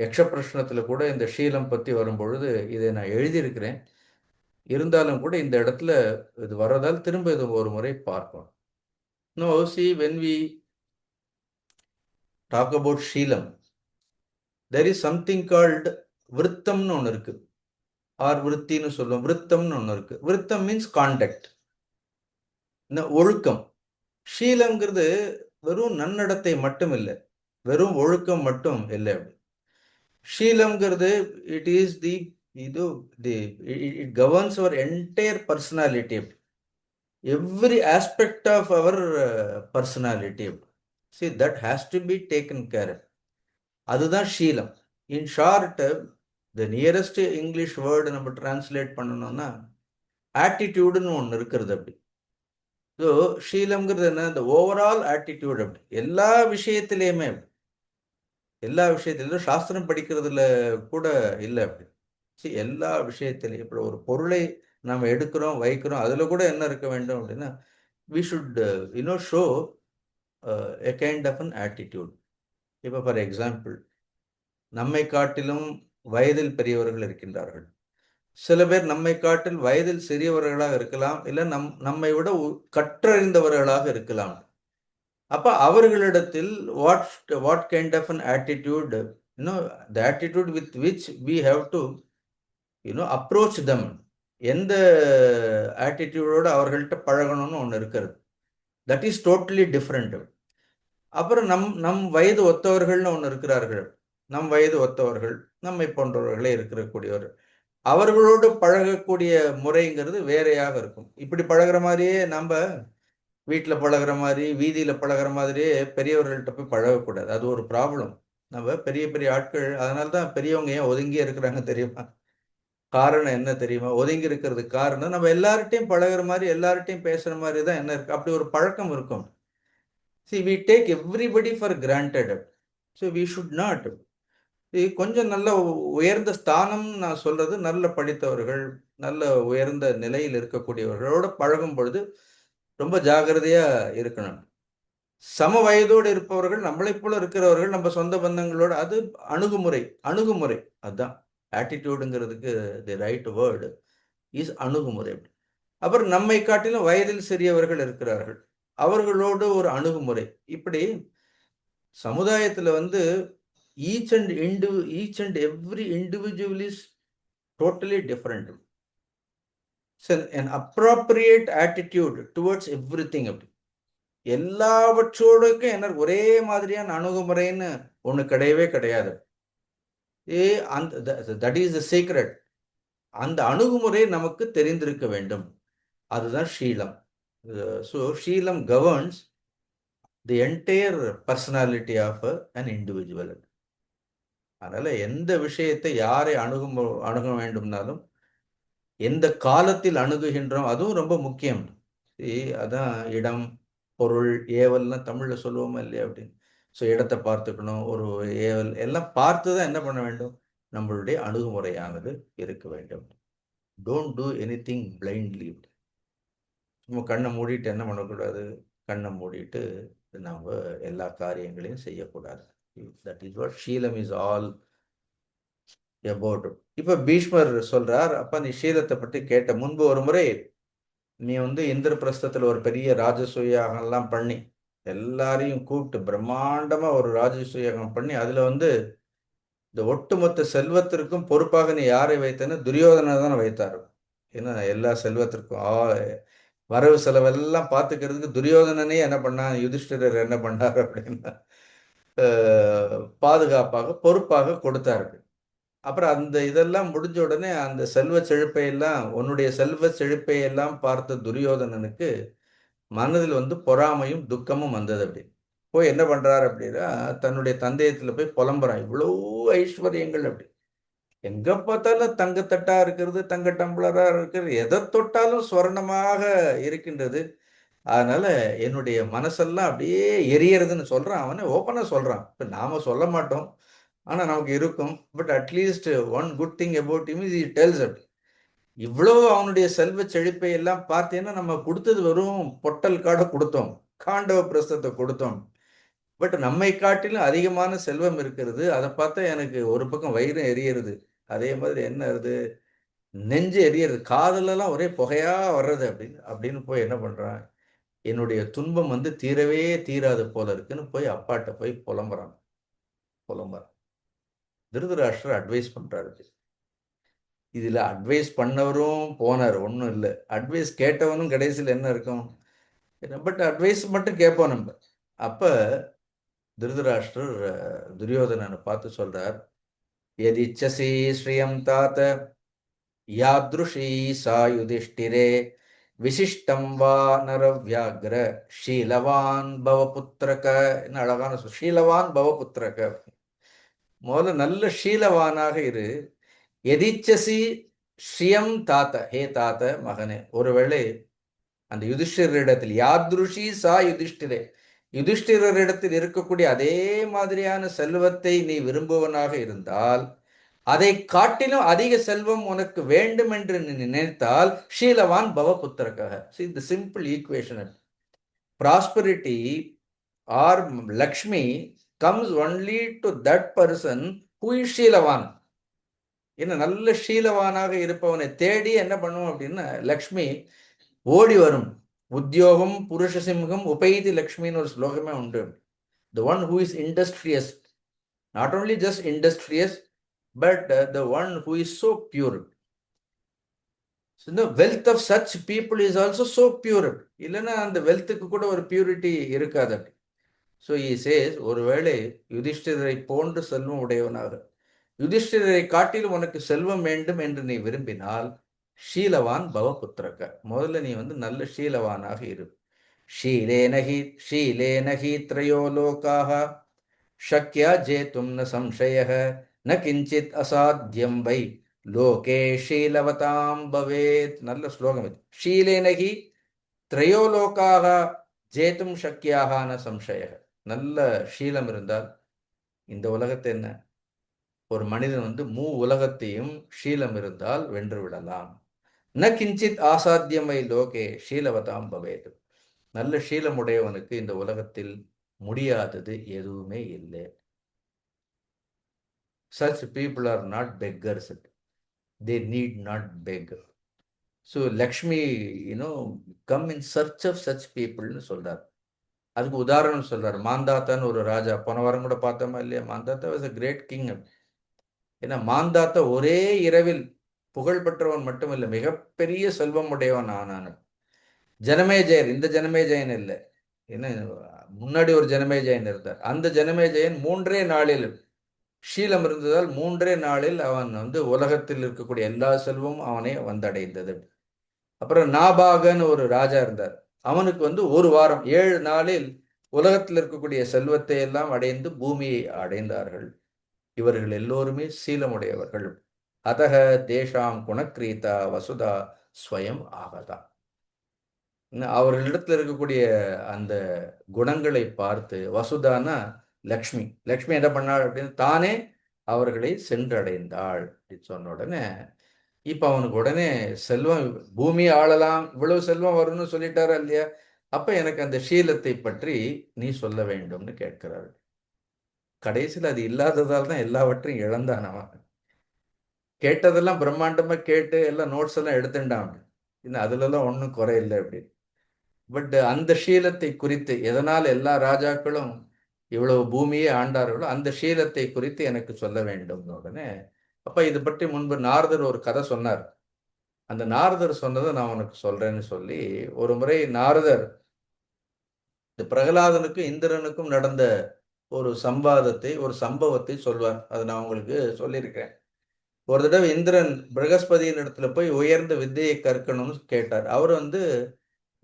S1: யக்ஷ பிரஷ்னத்துல கூட இந்த ஷீலம் பத்தி வரும்பொழுது இதை நான் எழுதியிருக்கிறேன். இருந்தாலும் கூட இந்த இடத்துல இது வர்றதால் திரும்ப இது ஒரு முறை பார்ப்போம். No, see, when we talk about Sheelam, there is something called விருத்தம்னு ஒன்று இருக்கு, ஆர் விருத்தின்னு சொல்லுவோம். விருத்தம்னு ஒன்று இருக்கு. விருத்தம் மீன்ஸ் கான்டக்ட். ஒழுக்கம். ஷீலம்ங்கிறது வெறும் நன்னடத்தை மட்டும் இல்லை, வெறும் ஒழுக்கம் மட்டும் இல்லை. ஷீலம்ங்கிறது இட் இஸ் தி இது the it governs our entire personality, every aspect of our personality. See, that has to be taken care of. அதுதான் ஷீலம். In short, the nearest English word நம்ம டிரான்ஸ்லேட் பண்ணணும்னா ஆட்டிடியூடுன்னு ஒன்று இருக்கிறது. அப்படி ஸோ ஷீலம்ங்கிறது என்ன, இந்த ஓவரால் ஆட்டிடியூட். அப்படி எல்லா விஷயத்திலையுமே, எல்லா விஷயத்திலும் சாஸ்திரம் படிக்கிறதுல கூட இல்லை. அப்படி சரி, எல்லா விஷயத்திலையும் இப்போ ஒரு பொருளை நம்ம எடுக்கிறோம் வைக்கிறோம், அதில் கூட என்ன இருக்க வேண்டும் அப்படின்னா, we should show a kind of an attitude. இப்போ ஃபார் எக்ஸாம்பிள், நம்மை காட்டிலும் வயதில் பெரியவர்கள் இருக்கின்றார்கள். சில பேர் நம்மை காட்டில் வயதில் சிறியவர்களாக இருக்கலாம், இல்லை நம்மை விட கற்றறிந்தவர்களாக இருக்கலாம். அப்ப அவர்களிடத்தில் what kind of an attitude, the attitude with which we have to approach them, எந்த ஆட்டிடியூடோட அவர்கள்ட்ட பழகணும்னு ஒன்று இருக்கிறது. That is totally different. அப்புறம் நம் வயது ஒத்தவர்கள்னு ஒன்று இருக்கிறார்கள். நம் வயது ஒத்தவர்கள், நம்மை போன்றவர்களே இருக்கக்கூடியவர், அவர்களோடு பழகக்கூடிய முறைங்கிறது வேறையாக இருக்கும். இப்படி பழகிற மாதிரியே நம்ம வீட்டில் பழகிற மாதிரி, வீதியில் பழகிற மாதிரியே பெரியவர்கள்ட்ட போய் பழகக்கூடாது. அது ஒரு ப்ராப்ளம். நம்ம பெரிய பெரிய ஆட்கள், அதனால தான் பெரியவங்க ஏன் ஒதுங்கியே இருக்கிறாங்க தெரியுமா? காரணம் என்ன தெரியுமா? ஒதுங்கி இருக்கிறதுக்கு காரணம், நம்ம எல்லார்ட்டையும் பழகிற மாதிரி, எல்லார்ட்டையும் பேசுற மாதிரி தான் என்ன இருக்கு, அப்படி ஒரு பழக்கம் இருக்கும். See, we take everybody for granted. So we should not. கொஞ்சம் நல்ல உயர்ந்த ஸ்தானம் நான் சொல்றது, நல்ல படித்தவர்கள், நல்ல உயர்ந்த நிலையில் இருக்கக்கூடியவர்களோட பழகும் பொழுது ரொம்ப ஜாகிரதையா இருக்கணும். சம வயதோடு இருப்பவர்கள், நம்மளை போல இருக்கிறவர்கள், நம்ம சொந்த பந்தங்களோட, அது அணுகுமுறை. அணுகுமுறை அதுதான் ஆட்டிடியூடுங்கிறதுக்கு தி ரைட் வேர்டு இஸ் அணுகுமுறை. அப்புறம் நம்மை காட்டிலும் வயதில் சிறியவர்கள் இருக்கிறார்கள், அவர்களோடு ஒரு அணுகுமுறை. இப்படி சமுதாயத்தில் each and every individual is totally different. an appropriate attitude towards everything. அப்படி எல்லாவற்றோடுக்கும் என்ன ஒரே மாதிரியான அணுகுமுறைன்னு ஒன்று கிடையவே கிடையாது. That is the secret. அந்த அணுகுமுறை நமக்கு தெரிந்திருக்க வேண்டும். அதுதான் ஷீலம். So sheelam governs the entire personality of an individual. அதனால எந்த விஷயத்தை யாரை அணுக வேண்டும்னாலும், எந்த காலத்தில் அணுகுகின்றோம் அதுவும் ரொம்ப முக்கியம். அதான் இடம், பொருள், ஏவல்லாம் தமிழில் சொல்லுவோமா இல்லையா அப்படின்னு. ஸோ இடத்தை பார்த்துக்கணும், ஒரு ஏவல் எல்லாம் பார்த்து தான் என்ன பண்ண வேண்டும், நம்மளுடைய அணுகுமுறையானது இருக்க வேண்டும். Don't do any thing blindly. நம்ம கண்ணை மூடிட்டு என்ன பண்ணக்கூடாது, கண்ணை மூடிட்டு நம்ம எல்லா காரியங்களையும் செய்யக்கூடாது. That is what sheelam is all about. இப்போ பீஷ்மர் சொல்றார், அப்ப நீ ஷீலத்தை பற்றி கேட்ட முன்பு ஒரு முறை நீ இந்திரபிரஸ்தத்தில் ஒரு பெரிய ராஜசூயாகம்லாம் பண்ணி எல்லாரையும் கூப்பிட்டு பிரம்மாண்டமா ஒரு ராஜசூயாகம் பண்ணி, அதுல இந்த ஒட்டுமொத்த செல்வத்திற்கும் பொறுப்பாக நீ யாரை வைத்தன்னு துரியோதனை தான் வைத்தார். ஏன்னா எல்லா செல்வத்திற்கும் வரவு செலவெல்லாம் பார்த்துக்கிறதுக்கு துரியோதனனே என்ன பண்ணான், யுதிஷ்டிரர் என்ன பண்ணார் அப்படின்னா பாதுகாப்பாக பொறுப்பாக கொடுத்தார்கள். அப்புறம் அந்த இதெல்லாம் முடிஞ்ச உடனே அந்த செல்வ செழிப்பை எல்லாம், உன்னுடைய செல்வ செழிப்பை எல்லாம் பார்த்த துரியோதனனுக்கு மனதில் பொறாமையும் துக்கமும் வந்தது. அப்படி போய் என்ன பண்றாரு அப்படின்னா, தன்னுடைய தந்தையத்துல போய் புலம்புறான், இவ்வளோ ஐஸ்வர்யங்கள், அப்படி எங்க பார்த்தாலும் தங்கத்தட்டா இருக்கிறது, தங்க டம்ளரா இருக்கிறது, எதை தொட்டாலும் ஸ்வர்ணமாக இருக்கின்றது. அதனால என்னுடைய மனசெல்லாம் அப்படியே எரியறதுன்னு சொல்றான். அவனே ஓப்பனா சொல்றான். இப்ப நாம சொல்ல மாட்டோம், ஆனா நமக்கு இருக்கும். But at least one good thing about him is he tells. அப்படி இவ்வளவு அவனுடைய செல்வ செழிப்பை எல்லாம் பார்த்தேன்னா, நம்ம கொடுத்தது வெறும் பொட்டல் காடை கொடுத்தோம், காண்டவ பிரஸ்தத்தை கொடுத்தோம். பட் நம்மை காட்டிலும் அதிகமான செல்வம் இருக்கிறது. அதை பார்த்தா எனக்கு ஒரு பக்கம் வயிறு எரியறது, அதே மாதிரி என்ன வருது, நெஞ்சு எரியறது, காதலெல்லாம் ஒரே புகையா வர்றது. அப்படின்னு அப்படின்னு போய் என்ன பண்றான், என்னுடைய துன்பம் தீரவே தீராது போல இருக்குன்னு போய் அப்பாட்ட போய் புலம்புறான். திருதராஷ்டிரர் அட்வைஸ் பண்றாரு. இதுல அட்வைஸ் பண்ணவரும் போனார், ஒன்றும் இல்லை. அட்வைஸ் கேட்டவனும் கடைசியில் என்ன இருக்கும், பட் அட்வைஸ் மட்டும் கேட்போம் நம்ம. அப்ப திருதராஷ்டிரர் துரியோதனனை பார்த்து சொல்றார், எதிச்சசி ஸ்ரீயம் தாத்த யாத்ருஷி சா யுதிஷ்டிரே விசிஷ்டம் வா நரவ்யாக்ர ஷீலவான் பவபுத்திரக. என்ன அழகான ஷீலவான் பவபுத்திரக. முதல்ல நல்ல ஷீலவானாக இரு. எதிச்சசி ஸ்ரீயம் தாத்த, ஹே தாத்த மகனே, ஒருவேளை அந்த யுதிஷ்டிரிடத்தில் யாத்ருஷி சா யுதிஷ்டிரே, யுதிஷ்டிரரிடத்தில் இருக்கக்கூடிய அதே மாதிரியான செல்வத்தை நீ விரும்புவனாக இருந்தால், அதை காட்டிலும் அதிக செல்வம் உனக்கு வேண்டும் என்று நீ நினைத்தால் ஷீலவான் பவ புத்திரக்காக. See the simple equation. Prosperity or Lakshmi comes only to that person who is ஷீலவான். என்ன நல்ல ஷீலவானாக இருப்பவனை தேடி என்ன பண்ணுவோம் அப்படின்னா லக்ஷ்மி ஓடி வரும். உத்தியோகம் புருஷ சிம்ஹம் உபைதி லக்ஷ்மின்னு ஒரு ஸ்லோகமே உண்டு. The one who is industrious, not only just industrious, but the one who is so pure. So the wealth of such people is also so pure. இல்லைன்னா அந்த வெல்த்துக்கு கூட ஒரு பியூரிட்டி இருக்காது. ஸோ he says, ஒருவேளை யுதிஷ்டிரரை போன்று செல்வம் உடையவனாக, யுதிஷ்டிரரை காட்டிலும் உனக்கு செல்வம் வேண்டும் என்று நீ விரும்பினால் ஷீலவான் பவபுத்திரக, முதல்ல நீ நல்ல ஷீலவானாக இரு. ஷீலேனஹி த்ரயோ லோகாஹ ஷக்யா ஜேதும் ந சம்சயஹ ந கிஞ்சித் அசாத்தியம் வை லோகே ஷீலவதாம் பவேத். நல்ல ஸ்லோகம் இது. ஷீலேனஹி த்ரயோ லோகாஹ ஜேதும் ஷக்யாக ந சம்சயஹ. நல்ல ஷீலம் இருந்தால் இந்த உலகத்தை என்ன, ஒரு மனிதன் உலகத்தையும் ஷீலம் இருந்தால் வென்று விடலாம். ந கிஞ்சித் ஆசாத்தியமை லோகே ஷீலவதாம் பவேத். நல்ல ஷீலமுடையவனுக்கு இந்த உலகத்தில் முடியாதது எதுவுமே இல்லை. Such people are not beggars. They need not beg. So Lakshmi, come in search of such people சொல்றார். அதுக்கு உதாரணம் சொல்றார். மாந்தாத்தான்னு ஒரு ராஜா, போன வாரம் கூட பார்த்தோமா இல்லையா? Mandhata was a great king. ஏன்னா மாந்தாத்தா ஒரே இரவில் புகழ் பெற்றவன் மட்டுமில்லை, மிகப்பெரிய செல்வம் உடையவன் ஆனான். ஜனமேஜயர், இந்த ஜனமேஜயன் இல்லை, என்ன முன்னாடி ஒரு ஜனமேஜயன் இருந்தார். அந்த ஜனமேஜயன் 3 நாளில் ஷீலம் இருந்ததால் 3 நாளில் அவன் உலகத்தில் இருக்கக்கூடிய எல்லா செல்வமும் அவனை வந்தடைந்தது. அப்புறம் நாபாகன்னு ஒரு ராஜா இருந்தார். அவனுக்கு 1 வாரம் 7 நாளில் உலகத்தில் இருக்கக்கூடிய செல்வத்தை எல்லாம் அடைந்து பூமியை அடைந்தார்கள். இவர்கள் எல்லோருமே சீலமுடையவர்கள். அதக தேஷாம் குணக்ரீதா வசுதா ஸ்வயம் ஆகதா. அவர்களிடத்தில் இருக்கக்கூடிய அந்த குணங்களை பார்த்து, வசுதானா லக்ஷ்மி, லக்ஷ்மி என்ன பண்ணாள் அப்படின்னு தானே அவர்களை சென்றடைந்தாள் அப்படின்னு சொன்ன உடனே இப்ப அவனுக்கு உடனே செல்வம், பூமி ஆளலாம், இவ்வளவு செல்வம் வரும்னு சொல்லிட்டாரா இல்லையா? அப்ப எனக்கு அந்த ஷீலத்தை பற்றி நீ சொல்ல வேண்டும்னு கேட்கிறாள். கடைசியில் அது இல்லாததால் தான் எல்லாவற்றையும் இழந்தான் அவன். கேட்டதெல்லாம் பிரம்மாண்டமா கேட்டு எல்லாம் நோட்ஸ் எல்லாம் எடுத்துட்டான். இன்னும் அதுலலாம் ஒன்றும் குறை இல்லை அப்படின்னு. பட் அந்த ஷீலத்தை குறித்து, எதனால் எல்லா ராஜாக்களும் இவ்வளவு பூமியே ஆண்டார்களோ அந்த ஷீலத்தை குறித்து எனக்கு சொல்ல வேண்டும் உடனே. அப்ப இது பற்றி முன்பு நாரதர் ஒரு கதை சொன்னார். அந்த நாரதர் சொன்னதை நான் உனக்கு சொல்றேன்னு சொல்லி, ஒரு முறை நாரதர் இந்த பிரகலாதனுக்கும் இந்திரனுக்கும் நடந்த ஒரு சம்பாதத்தை, ஒரு சம்பவத்தை சொல்வார். அதை நான் உங்களுக்கு சொல்லியிருக்கேன். ஒரு தடவை இந்திரன் பிரகஸ்பதியின் இடத்துல போய் உயர்ந்த வித்தையை கற்கணும்னு கேட்டார். அவர்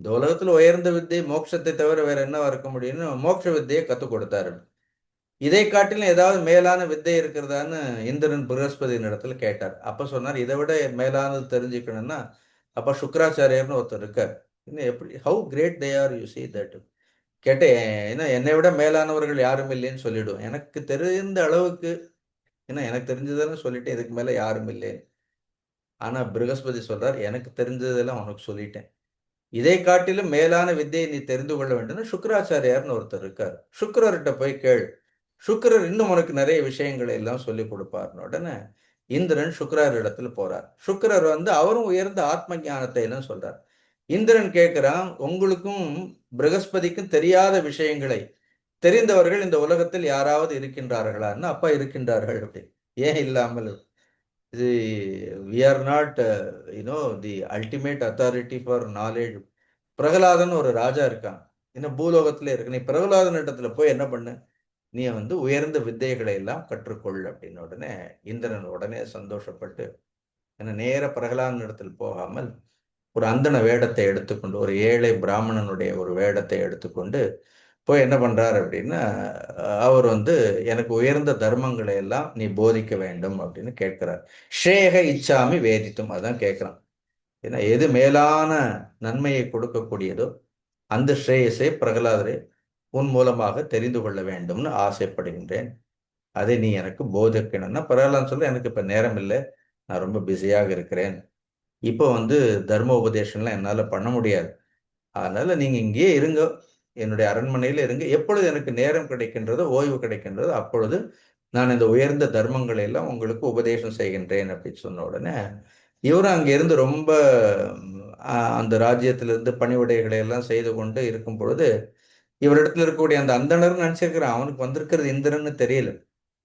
S1: இந்த உலகத்துல உயர்ந்த வித்தை மோட்சத்தை தவிர வேற என்னவா இருக்க முடியும்னு மோட்ச வித்தையை கற்றுக் கொடுத்தாரு. இதை காட்டிலும் ஏதாவது மேலான வித்தை இருக்கிறதான்னு இந்திரன் பிரகஸ்பதியின் இடத்துல கேட்டார். அப்ப சொன்னார், இதை விட மேலானது தெரிஞ்சுக்கணும்னா அப்ப சுக்கராச்சாரியர்னு ஒருத்தர் இருக்கார். இன்னும் எப்படி, how great they are, you see that. கேட்டேன், ஏன்னா என்னை விட மேலானவர்கள் யாரும் இல்லைன்னு சொல்லிடும். எனக்கு தெரிந்த அளவுக்கு, ஏன்னா எனக்கு தெரிஞ்சதுன்னு சொல்லிட்டேன், இதுக்கு மேல யாரும் இல்லைன்னு. ஆனா பிரகஸ்பதி சொல்றார், எனக்கு தெரிஞ்சதெல்லாம் உனக்கு சொல்லிட்டேன், இதை காட்டிலும் மேலான வித்தையை நீ தெரிந்து கொள்ள வேண்டும். சுக்கராச்சாரியார்னு ஒருத்தர் இருக்கார், சுக்கரர்கிட்ட போய் கேள், சுக்கரர் இன்னும் உனக்கு நிறைய விஷயங்களை எல்லாம் சொல்லி கொடுப்பார்னு உடனே இந்திரன் சுக்கரர் இடத்துல போறார். சுக்கரர் அவரும் உயர்ந்த ஆத்ம ஞானத்தை எல்லாம் சொல்றார். இந்திரன் கேட்கிறான், உங்களுக்கும் பிரகஸ்பதிக்கும் தெரியாத விஷயங்களை தெரிந்தவர்கள் இந்த உலகத்தில் யாராவது இருக்கின்றார்களான்னு. அப்பா இருக்கின்றார்கள் அப்படி. ஏன் இல்லாமல்? we are not the ultimate authority for knowledge. Prahladan ஒரு ராஜா இருக்கான், இன்னும் பூலோகத்திலே இருக்கு, நீ பிரகலாதன் இடத்துல போய் என்ன பண்ணு, நீ வந்து உயர்ந்த வித்தைகளை எல்லாம் கற்றுக்கொள் அப்படின்னு உடனே இந்திரன் உடனே சந்தோஷப்பட்டு என்ன நேர பிரகலாதன் இடத்தில் போகாமல் ஒரு அந்தண வேடத்தை எடுத்துக்கொண்டு, ஒரு ஏழை பிராமணனுடைய ஒரு வேடத்தை எடுத்துக்கொண்டு போய் என்ன பண்றார் அப்படின்னா, அவர் வந்து எனக்கு உயர்ந்த தர்மங்களை எல்லாம் நீ போதிக்க வேண்டும் அப்படின்னு கேட்கிறார். ஸ்ரேக இச்சாமி வேதித்தும், அதான் கேட்கிறான். ஏன்னா எது மேலான நன்மையை கொடுக்கக்கூடியதோ அந்த ஸ்ரேயஸை பிரகலாதரை உன் மூலமாக தெரிந்து கொள்ள வேண்டும்னு ஆசைப்படுகின்றேன். அதை நீ எனக்கு போதிக்கணும்னா பிரகலாதன் சொல்ல, எனக்கு இப்ப நேரம் இல்லை, நான் ரொம்ப பிஸியாக இருக்கிறேன், இப்போ வந்து தர்ம உபதேசம்லாம் என்னால் பண்ண முடியாது, அதனால நீங்க இங்கேயே இருங்க, என்னுடைய அரண்மனையில் இருங்க, எப்பொழுது எனக்கு நேரம் கிடைக்கின்றதோ ஓய்வு கிடைக்கின்றதோ அப்பொழுது நான் இந்த உயர்ந்த தர்மங்களை எல்லாம் உங்களுக்கு உபதேசம் செய்கின்றேன் அப்படின்னு சொன்ன உடனே இவரும் அங்கிருந்து ரொம்ப அந்த ராஜ்யத்திலிருந்து பணிவிடைகளை எல்லாம் செய்து கொண்டு இருக்கும் பொழுது இவரிடத்துல இருக்கக்கூடிய அந்த அந்தணர் நினைச்சிருக்கிறான், அவனுக்கு வந்திருக்கிறது இந்திரன்னு தெரியல.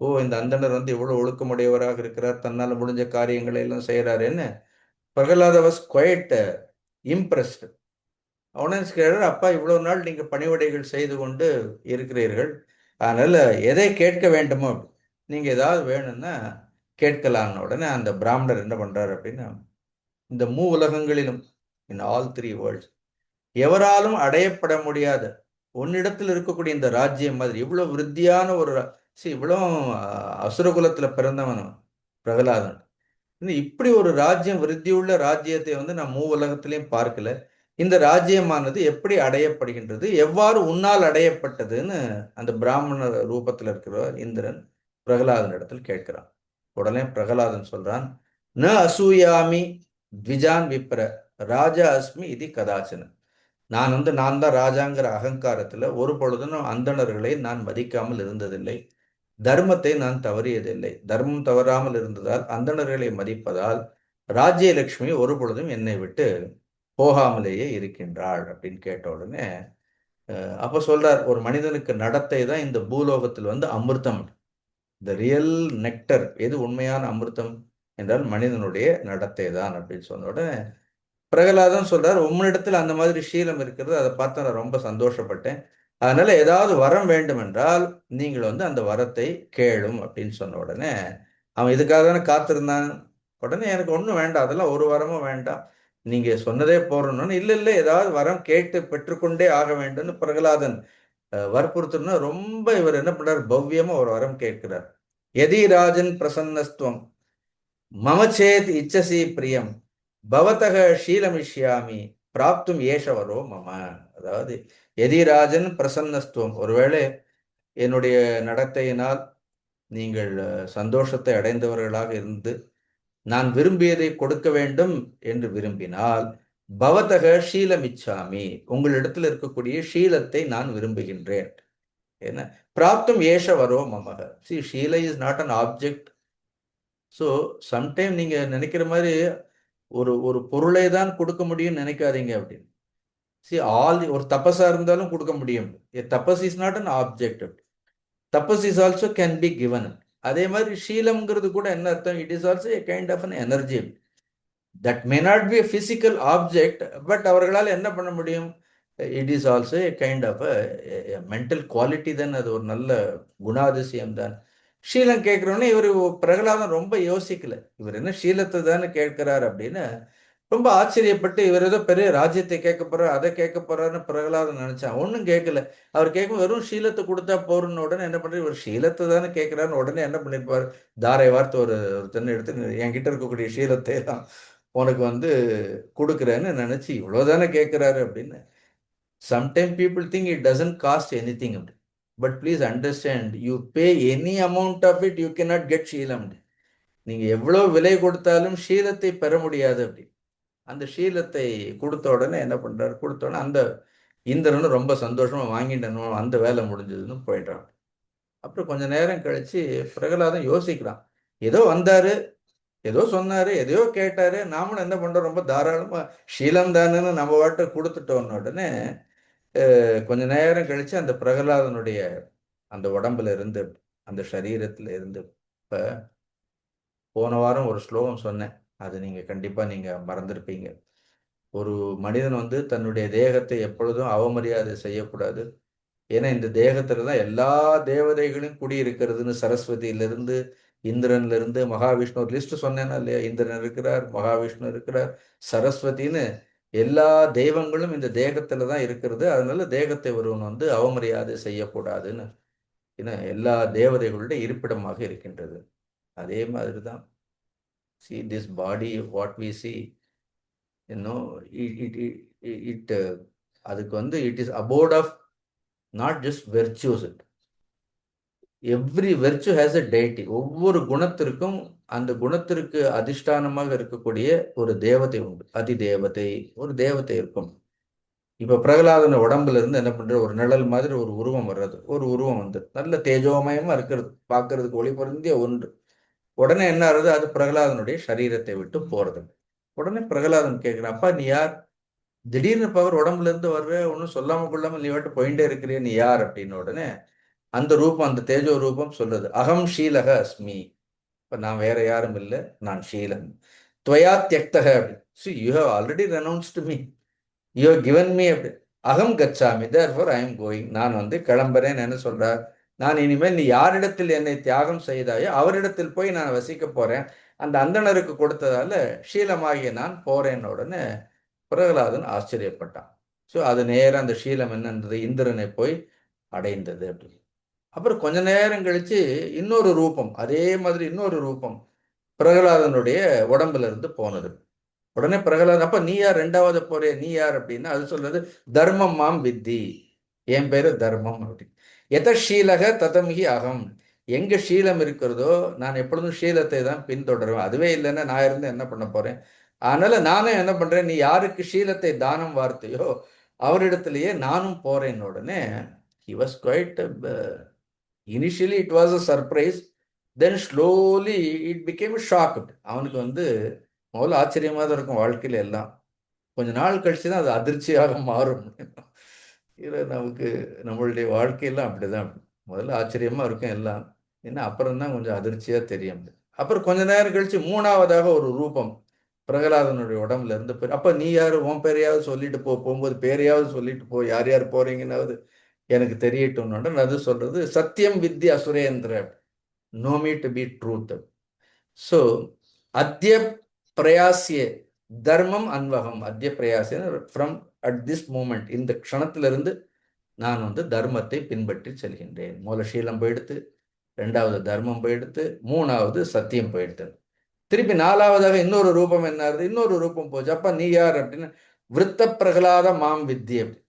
S1: ஓ, இந்த அந்தணர் வந்து இவ்வளவு ஒழுக்கமுடையவராக இருக்கிறார், தன்னால முடிஞ்ச காரியங்களை எல்லாம் செய்யறாருன்னு பிரகலாத வாஸ் குவைட் இம்ப்ரெஸ்ட். உடனே கேட்டார், அப்பா இவ்வளவு நாள் நீங்க பணிவிடைகள் செய்து கொண்டு இருக்கிறீர்கள், அதனால எதை கேட்க வேண்டுமோ நீங்க ஏதாவது வேணும்னா கேட்கலான்னு உடனே அந்த பிராமணர் என்ன பண்றாரு அப்படின்னா, இந்த மூ உலகங்களிலும் இன் ஆல் த்ரீ வேர்ல்ட்ஸ் எவராலும் அடையப்பட முடியாத உன்னிடத்தில் இருக்கக்கூடிய இந்த ராஜ்யம் மாதிரி இவ்வளவு விருத்தியான ஒரு இவ்வளவு அசுரகுலத்துல பிறந்தவன் பிரகலாதன், இப்படி ஒரு ராஜ்யம், விருத்தியுள்ள ராஜ்யத்தை வந்து நான் மூ உலகத்திலையும் பார்க்கல, இந்த ராஜ்யமானது எப்படி அடையப்படுகின்றது, எவ்வாறு உன்னால் அடையப்பட்டதுன்னு அந்த பிராமண ரூபத்தில் இருக்கிற இந்திரன் பிரகலாதன் இடத்தில் கேட்கிறான். உடனே பிரகலாதன் சொல்றான், ந அசூயாமி த்விஜான் விப்ர ராஜா அஸ்மி இது கதாச்சன. நான் வந்து நான் தான் ராஜாங்கிற அகங்காரத்துல ஒரு பொழுதும் அந்தணர்களை நான் மதிக்காமல் இருந்ததில்லை, தர்மத்தை நான் தவறியதில்லை, தர்மம் தவறாமல் இருந்ததால் அந்தணர்களை மதிப்பதால் ராஜ்யலட்சுமி ஒரு பொழுதும் என்னை விட்டு போகாமலேயே இருக்கின்றாள் அப்படின்னு கேட்ட உடனே அப்ப சொல்றார், ஒரு மனிதனுக்கு நடத்தை தான் இந்த பூலோகத்தில் வந்து அமிர்தம், த ரியல் நெக்டர். எது உண்மையான அமிர்தம் என்றால் மனிதனுடைய நடத்தை தான் அப்படின்னு சொன்ன உடனே பிரகலாதன் சொல்றார், உம்மிடத்தில் அந்த மாதிரி சீலம் இருக்கிறது, அதை பார்த்து நான் ரொம்ப சந்தோஷப்பட்டேன், அதனால ஏதாவது வரம் வேண்டும் என்றால் நீங்கள் வந்து அந்த வரத்தை கேளும் அப்படின்னு சொன்ன உடனே அவன் இதுக்காக தானே காத்திருந்தான். உடனே எனக்கு ஒன்றும் வேண்டாம், அதெல்லாம் ஒரு வரமும் வேண்டாம், நீங்க சொன்னதே போறணும்னு, இல்லை இல்லை ஏதாவது வரம் கேட்டு பெற்றுக்கொண்டே ஆக வேண்டும்னு பிரகலாதன் வற்புறுத்தணும்னா ரொம்ப இவர் என்ன பண்றார், பவ்யமா ஒரு வரம் கேட்கிறார். எதி ராஜன் பிரசன்னஸ்துவம் மமச்சேத் இச்சசி பிரியம் பவதக ஷீலமிஷ்யாமி பிராப்தும் ஏஷவரோ மம. அதாவது எதிராஜன் பிரசன்னஸ்துவம், ஒருவேளை என்னுடைய நடத்தையினால் நீங்கள் சந்தோஷத்தை அடைந்தவர்களாக இருந்து நான் விரும்பியதை கொடுக்க வேண்டும் என்று விரும்பினால் பவதக ஷீலமிச்சாமி, உங்களிடத்தில் இருக்கக்கூடிய ஷீலத்தை நான் விரும்புகின்றேன். என்ன பிராப்தும் ஏஷவரோ மமக. See sheela is not an object. So sometime நீங்க நினைக்கிற மாதிரி ஒரு ஒரு பொருளை தான் கொடுக்க முடியும்னு நினைக்காதீங்க அப்படின்னு. See, ஆல் ஒரு தபஸா இருந்தாலும் கொடுக்க முடியும். Tapas is not an object, tapas is also can be given. அதே மாதிரி ஷீலம்ங்கிறது கூட என்ன அர்த்தம், it is also a kind of an energy that may not be a physical object, but அவர்களால் என்ன பண்ண முடியும், it is also a kind of mental quality தான், அது ஒரு நல்ல குணாதிசயம் தான். ஷீலம் கேட்கிறோன்னே இவர் பிரகலாதம் ரொம்ப யோசிக்கல, இவர் என்ன ஷீலத்தை தானே கேட்கிறார் அப்படின்னு ரொம்ப ஆச்சரியப்பட்டு, இவர் ஏதோ பெரிய ராஜ்யத்தை கேட்க போறார் அதை கேட்க போறாருன்னு பிரகலாதன் நினைச்சான். ஒன்றும் கேட்கல, அவர் கேட்கும் வெறும் ஷீலத்தை கொடுத்தா போறன்னு உடனே என்ன பண்றாரு, இவர் ஷீலத்தை தானே கேட்கிறாருன்னு உடனே என்ன பண்ணிருப்பார், தாரை வார்த்தை ஒரு தென்னை எடுத்து என்கிட்ட இருக்கக்கூடிய ஷீலத்தை எல்லாம் உனக்கு வந்து கொடுக்குறேன்னு நினைச்சு இவ்வளவுதானே கேட்கிறாரு அப்படின்னு. Sometime people think it doesn't cost anything அப்படி, but please understand, you pay any amount of it you can not get sheelam. நீங்க எவ்வளவு விலை கொடுத்தாலும் ஷீலத்தை பெற முடியாது அப்படி. அந்த ஷீலத்தை கொடுத்த உடனே என்ன பண்றாரு, கொடுத்த உடனே அந்த இந்திரனும் ரொம்ப சந்தோஷமா வாங்கிட்டனும், அந்த வேலை முடிஞ்சதுன்னு போயிட்டான். அப்புறம் கொஞ்ச நேரம் கழிச்சு பிரகலாதன் யோசிக்கிறான், ஏதோ வந்தாரு, ஏதோ சொன்னாரு, எதையோ கேட்டாரு, நாமளும் என்ன பண்றோம் ரொம்ப தாராளமா ஷீலம் தானேன்னு நம்ம வாட்ட கொடுத்துட்டோன்னு உடனே கொஞ்ச நேரம் கழிச்சு அந்த பிரகலாதனுடைய அந்த உடம்புல இருந்து, அந்த சரீரத்துல இருந்து, இப்ப போன வாரம் ஒரு ஸ்லோகம் சொன்னேன், அது நீங்க கண்டிப்பா நீங்க மறந்துருப்பீங்க. ஒரு மனிதன் வந்து தன்னுடைய தேகத்தை எப்பொழுதும் அவமரியாதை செய்யக்கூடாது. ஏன்னா இந்த தேகத்துல தான் எல்லா தேவதைகளும் குடியிருக்கிறதுன்னு, சரஸ்வதியிலிருந்து இந்திரன்ல இருந்து மகாவிஷ்ணு, ஒரு லிஸ்ட் சொன்னேன்னா இல்லையா? இந்திரன் இருக்கிறார், மகாவிஷ்ணு இருக்கிறார், சரஸ்வதின்னு எல்லா தெய்வங்களும் இந்த தேகத்துல தான் இருக்கிறது. அதனால தேகத்தை ஒருவன் வந்து அவமரியாதை செய்யக்கூடாதுன்னு ஏன்னா எல்லா தேவதைகளுடைய இருப்பிடமாக இருக்கின்றது. அதே மாதிரி தான் see this body what we see you know it அதுக்கு வந்து it is abode of not just virtues. Every virtue has a deity. ஒவ்வொரு குணத்திற்கும் அந்த குணத்திற்கு அதிஷ்டானமாக இருக்கக்கூடிய ஒரு தேவதை உண்டு. அதி தேவதை, ஒரு தேவதை இருக்கும். இப்ப பிரகலாதன உடம்புல இருந்து என்ன பண்ற, ஒரு நிழல் மாதிரி ஒரு உருவம் வர்றது, ஒரு உருவம் வந்து நல்ல தேஜோமயமா இருக்கிறது, பார்க்கறதுக்கு ஒளி பொருந்திய ஒன்று. உடனே என்ன ஆகுது, அது பிரகலாதனுடைய சரீரத்தை விட்டு போறது. உடனே பிரகலாதன் கேட்கிறான், அப்பா நீ யார்? திடீர்னு பவர் உடம்புல இருந்து வர்ற, ஒன்றும் சொல்லாம கொள்ளாம நீ வாட்டு போயிட்டே இருக்கிறிய, நீ யார் அப்படின்னு உடனே அந்த ரூபம், அந்த தேஜோ ரூபம் சொல்றது, அகம் ஷீலக அஸ்மி. இப்ப நான் வேற யாரும் இல்லை, நான் ஷீலன். துவயா தியக்தக அப்படி. See you have already renounced me, you have given me அப்படி. அகம் கச்சாமி தேர்ஃபார் ஐ எம் கோயிங். நான் வந்து கிளம்புறேன்னு என்ன சொல்றார், நான் இனிமேல் நீ யாரிடத்தில் என்னை தியாகம் செய்தாயோ அவரிடத்தில் போய் நான் வசிக்க போறேன். அந்த அந்தணருக்கு கொடுத்ததால ஷீலமாகிய நான் போறேன்னு உடனே பிரகலாதன் ஆச்சரியப்பட்டான். ஸோ அது நேரம் அந்த ஷீலம் என்னன்றது இந்திரனை போய் அடைந்தது அப்படி. அப்புறம் கொஞ்ச நேரம் கழிச்சு இன்னொரு ரூபம், அதே மாதிரி இன்னொரு ரூபம் பிரகலாதனுடைய உடம்புல இருந்து போனது. உடனே பிரகலாதன், அப்ப நீ யார், ரெண்டாவது போறே நீ யார் அப்படின்னா அது சொல்றது, தர்மம் மாம் வித்தி, என் பேரு தர்மம் அப்படி. எத ஷீலக ததமிகி அகம். எங்க ஷீலம் இருக்கிறதோ நான் எப்பொழுதும் ஷீலத்தை தான் பின்தொடருவேன். அதுவே இல்லைன்னா நான் இருந்து என்ன பண்ண போறேன். அதனால நானும் என்ன பண்றேன், நீ யாருக்கு ஷீலத்தை தானம் வார்த்தையோ அவரிடத்திலேயே நானும் போறேன். உடனே he was quite initially it was a surprise, then slowly it became a shock. அவனுக்கு வந்து முதல்ல ஆச்சரியமாக தான் இருக்கும் வாழ்க்கையில எல்லாம், கொஞ்ச நாள் கழிச்சு தான் அது அதிர்ச்சியாக மாறும். இது நமக்கு நம்மளுடைய வாழ்க்கையெல்லாம் அப்படிதான். முதல்ல ஆச்சரியமா இருக்கும் எல்லாம், ஏன்னா அப்புறம் தான் கொஞ்சம் அதிர்ச்சியா தெரியும். அப்புறம் கொஞ்ச நேரம் கழிச்சு மூணாவதாக ஒரு ரூபம் பிரகலாதனுடைய உடம்புல இருந்து அப்ப நீ யாரு, உன் பேரையாவது சொல்லிட்டு போ, போகும்போது பேரையாவது சொல்லிட்டு போ, யார் யார் போறீங்கன்னாவது எனக்கு தெரியட்டும். அது சொல்றது சத்தியம் வித்தி அசுரேந்திர, know me to be truth. So அத்திய பிரயாசிய தர்மம் அன்வகம். அத்திய பிரயாசிய ஃப்ரம் அட் திஸ் மூமெண்ட், இந்த க்ஷணத்திலிருந்து நான் வந்து தர்மத்தை பின்பற்றி செல்கின்றேன். மூலசீலம் போயிடுத்து, ரெண்டாவது தர்மம் போயிடுத்து, மூணாவது சத்தியம் போயிடுத்து. திருப்பி நாலாவதாக இன்னொரு ரூபம் என்ன ஆகுது, இன்னொரு ரூபம் போச்சு. அப்ப நீ யார் அப்படின்னு, விருத்த பிரகலாத மாம் வித்தி அப்படி.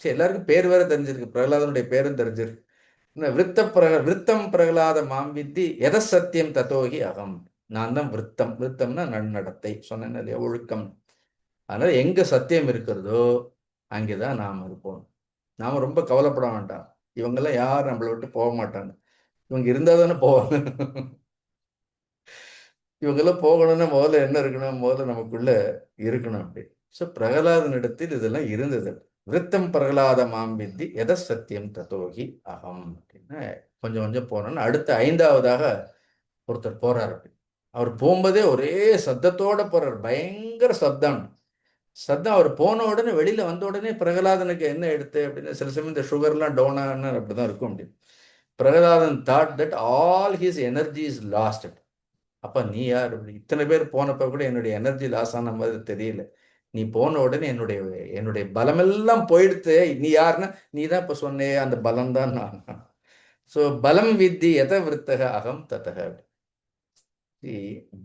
S1: சரி, எல்லாருக்கும் பேர் வேற தெரிஞ்சிருக்கு, பிரகலாதனுடைய பேரும் தெரிஞ்சிருக்கு. விருத்தம் பிரகலாத மாம் வித்தி எத சத்தியம் தத்தோகி அகம். நான் தான் விருத்தம். விருத்தம்னா நன்னடத்தை சொன்னேன் இல்லையா, ஒழுக்கம். அதனால எங்க சத்தியம் இருக்கிறதோ அங்கேதான் நாம் இருப்போம். நாம ரொம்ப கவலைப்பட வேண்டாம், இவங்கெல்லாம் யார் நம்மளை விட்டு போக மாட்டாங்க, இவங்க இருந்தா தானே போவாங்க. இவங்கெல்லாம் போகணும்னா முதல்ல என்ன இருக்கணும், முதல்ல நமக்குள்ள இருக்கணும் அப்படி. ஸோ பிரகலாதனிடத்தில் இதெல்லாம் இருந்தது. விருத்தம் பிரகலாத மாம்பித்தி எத சத்தியம் தத்தோகி அகம் அப்படின்னு கொஞ்சம் கொஞ்சம் போனோம்னா அடுத்த ஐந்தாவதாக ஒருத்தர் போறார் அப்படி. அவர் போகும்போதே ஒரே சத்தத்தோட போறார், பயங்கர சப்தம். சத்தம் அவர் போன உடனே வெளியில வந்த உடனே பிரகலாதனுக்கு என்ன எடுத்து அப்படின்னு, சில சமயம் இந்த சுகர்லாம் டவுன் ஆன அப்படிதான் இருக்கும் அப்படின்னு. Prahladan thought that all his energy is lost. அப்ப நீ யார், இத்தனை பேர் போனப்ப கூட என்னுடைய எனர்ஜி லாஸ் ஆன மாதிரி தெரியல, நீ போன உடனே என்னுடைய என்னுடைய பலமெல்லாம் போயிடுத்து, நீ யாருன்னா நீ தான் இப்ப சொன்னே அந்த பலம் தான் நான். ஸோ பலம் வித்தி எத விருத்தக அகம் தத்தக.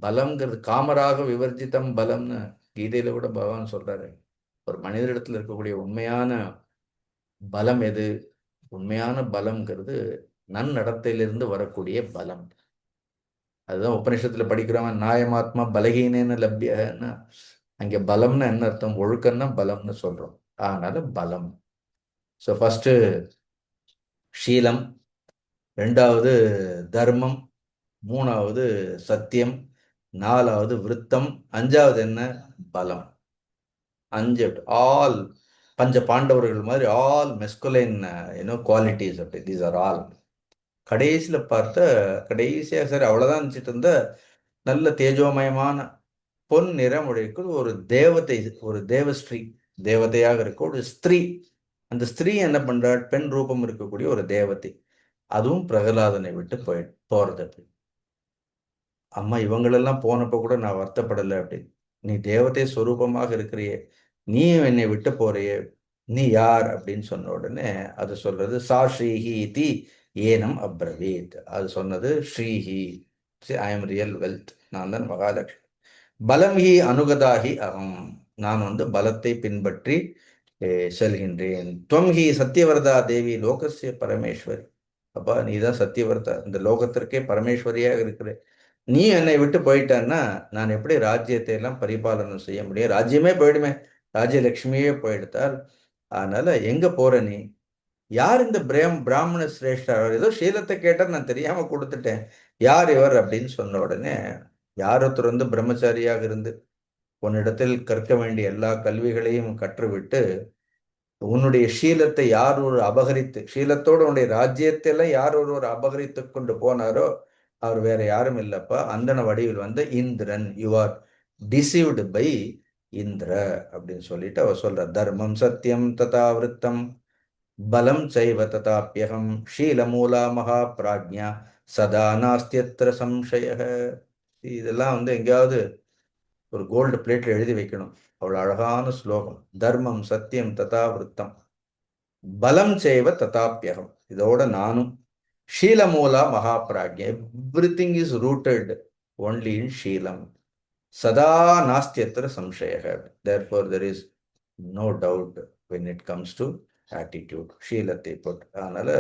S1: பலம்ங்கிறது காமராக விவர்ஜிதம் பலம்னு கீதையில கூட பகவான் சொல்றாரு. ஒரு மனிதரிடத்துல இருக்கக்கூடிய உண்மையான பலம் எது, உண்மையான பலம்ங்கிறது நன்னடத்தையிலிருந்து வரக்கூடிய பலம். அதுதான் உபநிஷத்துல படிக்கிறவன் நாயமாத்மா பலகீனேன்னு லப்யன்னா, அங்க பலம்னா என்ன அர்த்தம், ஒழுக்கம்னா பலம்னு சொல்றோம். அதனால பலம். ஸோ ஃபர்ஸ்ட் ஷீலம், ரெண்டாவது தர்மம், மூணாவது சத்தியம், நாலாவது விருத்தம், அஞ்சாவது என்ன, பலம். அஞ்சு ஆல் பஞ்ச பாண்டவர்கள் மாதிரி ஆல் மெஸ்குலைன் குவாலிட்டிஸ் அப்படி, தீஸ் ஆர் ஆல். கடைசியில் பார்த்த கடைசியாக சரி அவ்வளோதான் நினச்சிட்டு இருந்த நல்ல தேஜோமயமான பொன் நிறமுடைக்கு ஒரு தேவதை, ஒரு தேவஸ்ரீ, தேவதையாக இருக்க ஒரு ஸ்திரீ. அந்த ஸ்திரீ என்ன பண்றாள்? பெண் ரூபம் இருக்கக்கூடிய ஒரு தேவதை. அதுவும் பிரகலாதனை விட்டு போறது. அப்படி அம்மா இவங்களெல்லாம் போனப்போ கூட நான் வருத்தப்படலை அப்படின்னு. நீ தேவதை ஸ்வரூபமாக இருக்கிறியே, நீயும் என்னை விட்டு போறியே, நீ யார் அப்படின்னு சொன்ன உடனே அது சொல்றது சா ஸ்ரீஹி தி ஏனம் அப்ரவீத். அது சொன்னது ஸ்ரீஹி, ஐ எம் ரியல் வெல்த், நான் தான் மகாலட்சுமி. பலம் ஹி அனுகதாகி அகம், நான் வந்து பலத்தை பின்பற்றி செல்கின்றேன். துவம் ஹி சத்யவரதா தேவி லோகசிய பரமேஸ்வரி. அப்பா நீ தான் சத்தியவரதா, இந்த லோகத்திற்கே பரமேஸ்வரியாக இருக்கிற. நீ என்னை விட்டு போயிட்டன்னா நான் எப்படி ராஜ்யத்தை எல்லாம் பரிபாலனம் செய்ய முடியும்? ராஜ்யமே போயிடுமே, ராஜ்யலட்சுமியே போயிடுத்தால். அதனால எங்க போற நீ? யார் இந்த பிராமண சிரேஷ்டா? ஏதோ சீலத்தை கேட்டா நான் தெரியாம கொடுத்துட்டேன், யார் இவர் அப்படின்னு சொன்ன உடனே, யார் ஒருத்தர் வந்து பிரம்மச்சாரியாக இருந்து உன்னிடத்தில் கற்க வேண்டிய எல்லா கல்விகளையும் கற்றுவிட்டு உன்னுடைய ஷீலத்தை யார் ஒரு அபகரித்து, ஷீலத்தோடு உன்னுடைய ராஜ்யத்தை எல்லாம் யார் ஒருவர் அபகரித்து கொண்டு போனாரோ அவர் வேற யாரும் இல்லப்பா, அந்தன வடிவில் வந்த இந்திரன். You are deceived by Indra அப்படின்னு சொல்லிட்டு அவர் சொல்ற. தர்மம் சத்தியம் ததா விருத்தம் பலம் சைவ ததாப்யகம் ஷீலமூலா மகா பிராஜ்யா சதா நாஸ்தியத்திர சம்சய. இதெல்லாம் வந்து எங்கேயாவது ஒரு கோல்டு பிளேட்ல எழுதி வைக்கணும். அவ்வளவு அழகான ஸ்லோகம். தர்மம் சத்தியம் ததா விருத்தம் பலம் செய்வ ததாப்யகம், இதோட நானும் ஷீலமூலா மகாபிராக்யா, everything is rooted only in ஷீலம் சதா நாஸ்தியத்திர சம்சயக. Therefore there is no doubt when it comes to attitude. ஷீலத்தை போட்டு அதனால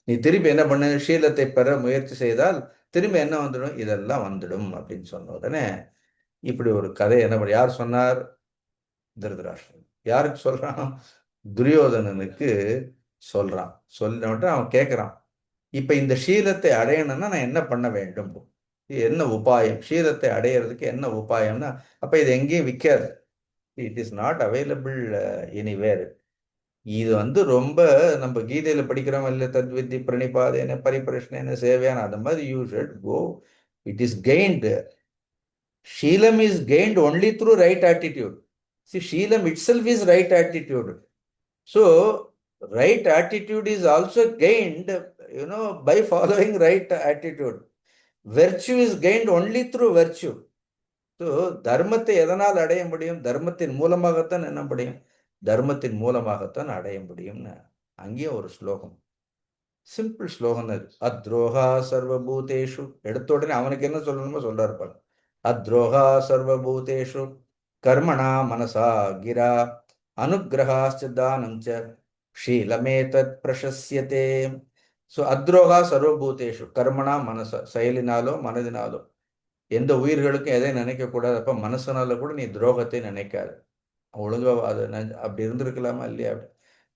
S1: நீ திரும்பி என்ன பண்ணு, ஷீலத்தை பெற முயற்சி செய்தால் திரும்பி என்ன வந்துடும், இதெல்லாம் வந்துடும் அப்படின்னு சொன்ன உடனே இப்படி ஒரு கதை என்ன பண்ண, யார் சொன்னார்? திருதராஷ்டிரன். யாருக்கு சொல்றான்? துரியோதனனுக்கு சொல்றான். சொல்லிட்டு அவன் கேட்கிறான், இப்ப இந்த ஷீலத்தை அடையணும்னா நான் என்ன பண்ண வேண்டும், என்ன உபாயம், ஷீலத்தை அடையிறதுக்கு என்ன உபாயம்னா, அப்ப இது எங்கேயும் விற்காது, it is not available anywhere. இது வந்து ரொம்ப நம்ம கீதையில படிக்கிறோம் இல்ல, தத்வித்தி பிரணிபாதேன பரிபிரஷ்னேன சேவையான, அந்த மாதிரி you should go. It is gained, sheelam is gained only through right attitude. See, Sheelam itself is right attitude. So, right attitude is also gained, by following right attitude. Virtue is gained only through virtue. So, தர்மத்தை எதனால் அடைய முடியும்? தர்மத்தின் மூலமாகத்தான் என்ன முடியும்? தர்மத்தின் மூலமாகத்தான் அடைய முடியும்னு அங்கேயும் ஒரு ஸ்லோகம், சிம்பிள் ஸ்லோகம் அது. அத்ரோஹா சர்வபூதேஷு, எடுத்த உடனே அவனுக்கு என்ன சொல்லணுமோ சொல்றாரு பாரு. அத்ரோஹா சர்வபூதேஷு கர்மணா மனசா கிரா அனுகிரகாச்ச தானம் ச ஷீலமேதத் பிரசஸ்யதே. ஸோ அத்ரோகா சர்வபூதேஷு கர்மணா மனச, செயலினாலோ மனதினாலோ எந்த உயிர்களுக்கும் எதை நினைக்கக்கூடாது. அப்போ மனசனால கூட நீ துரோகத்தை நினைக்காது. ஒழுங்கா அது அப்படி இருந்திருக்கலாமா இல்லையா? அப்படி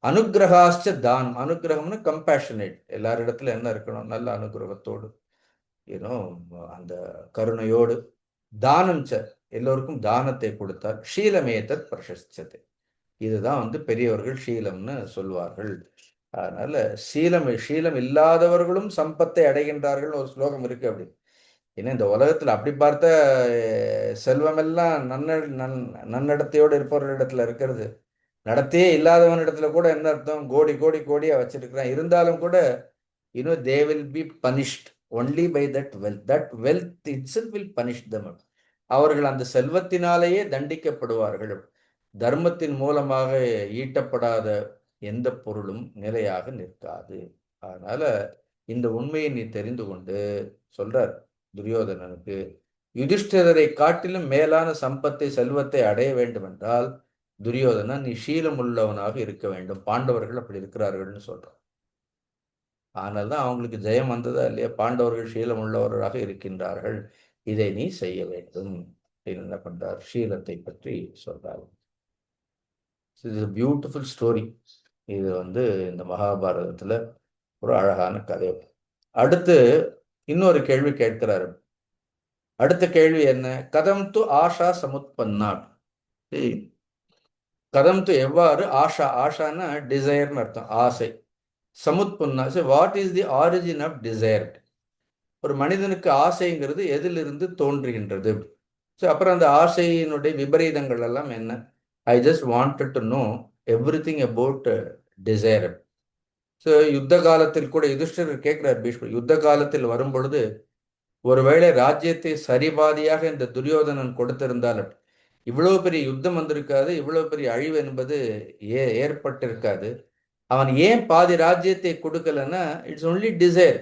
S1: அனுகிரகாச்ச தானம், அனுகிரகம்னு கம்பேஷனேட், எல்லாரிடத்துல என்ன இருக்கணும், நல்ல அனுகிரகத்தோடு, ஏன்னோ அந்த கருணையோடு. தானம் ச, எல்லோருக்கும் தானத்தை கொடுத்தார். ஷீலமேதத் பிரசஸ்யதே, இதுதான் வந்து பெரியவர்கள் ஷீலம்னு சொல்வார்கள். அதனால ஷீலம் இல்லாதவர்களும் சம்பத்தை அடைகின்றார்கள் ஒரு ஸ்லோகம் இருக்கு. அப்படி ஏன்னா இந்த உலகத்துல அப்படி பார்த்த செல்வம் எல்லாம் நன்னடத்தையோடு இருப்பவர்களிடத்துல இருக்கிறது. நடத்தையே இல்லாதவன் இடத்துல கூட என்ன அர்த்தம், கோடி கோடி கோடியா வச்சிருக்கிறான், இருந்தாலும் கூட they will be punished only by that wealth. That wealth itself will punish them. அவர்கள் அந்த செல்வத்தினாலேயே தண்டிக்கப்படுவார்கள். தர்மத்தின் மூலமாக ஈட்டப்படாத எந்த பொருளும் நிலையாக நிற்காது. அதனால இந்த உண்மையை நீ தெரிந்து கொண்டு சொல்றார் துரியோதனனுக்கு, யுதிஷ்டிரரை காட்டிலும் மேலான சம்பத்தை, செல்வத்தை அடைய வேண்டும் என்றால் துரியோதனன் நீ ஷீலம் உள்ளவனாக இருக்க வேண்டும். பாண்டவர்கள் அப்படி இருக்கிறார்கள்னு சொல்றான். ஆனால்தான் அவங்களுக்கு ஜெயம் வந்ததா இல்லையா? பாண்டவர்கள் ஷீலம் உள்ளவர்களாக இருக்கின்றார்கள், இதை நீ செய்ய வேண்டும் அப்படின்னு என்ன பண்றார், ஷீலத்தை பற்றி சொல்றார். இது பியூட்டிஃபுல் ஸ்டோரி. இது வந்து இந்த மகாபாரதத்துல ஒரு அழகான கதை. அடுத்து இன்னொரு கேள்வி கேட்கிறாரு. அடுத்த கேள்வி என்ன? கதம் து ஆஷா சமுத்பன்னா. கதம் து எவ்வாறு, ஆஷா, ஆஷான்னா டிசைர்னு அர்த்தம், ஆசை. சமுத்பன்னா, what is the origin of desire? ஒரு மனிதனுக்கு ஆசைங்கிறது எதிலிருந்து தோன்றுகின்றது? ஸோ அப்புறம் அந்த ஆசையினுடைய விபரீதங்கள் எல்லாம் என்ன? I just wanted to know everything about desire. So யுத்த காலத்தில் கூட யுதிஷ்டிரர் கேட்கிறார் பீஷ்மர், யுத்த காலத்தில் வரும் பொழுது ஒருவேளை ராஜ்யத்தை சரிபாதியாக இந்த துரியோதனன் கொடுத்திருந்தால் இவ்வளவு பெரிய யுத்தம் வந்திருக்காது, இவ்வளவு பெரிய அழிவு என்பது ஏற்பட்டிருக்காது. அவன் ஏன் பாதி ராஜ்யத்தை கொடுக்கலன்னா, it's only desire.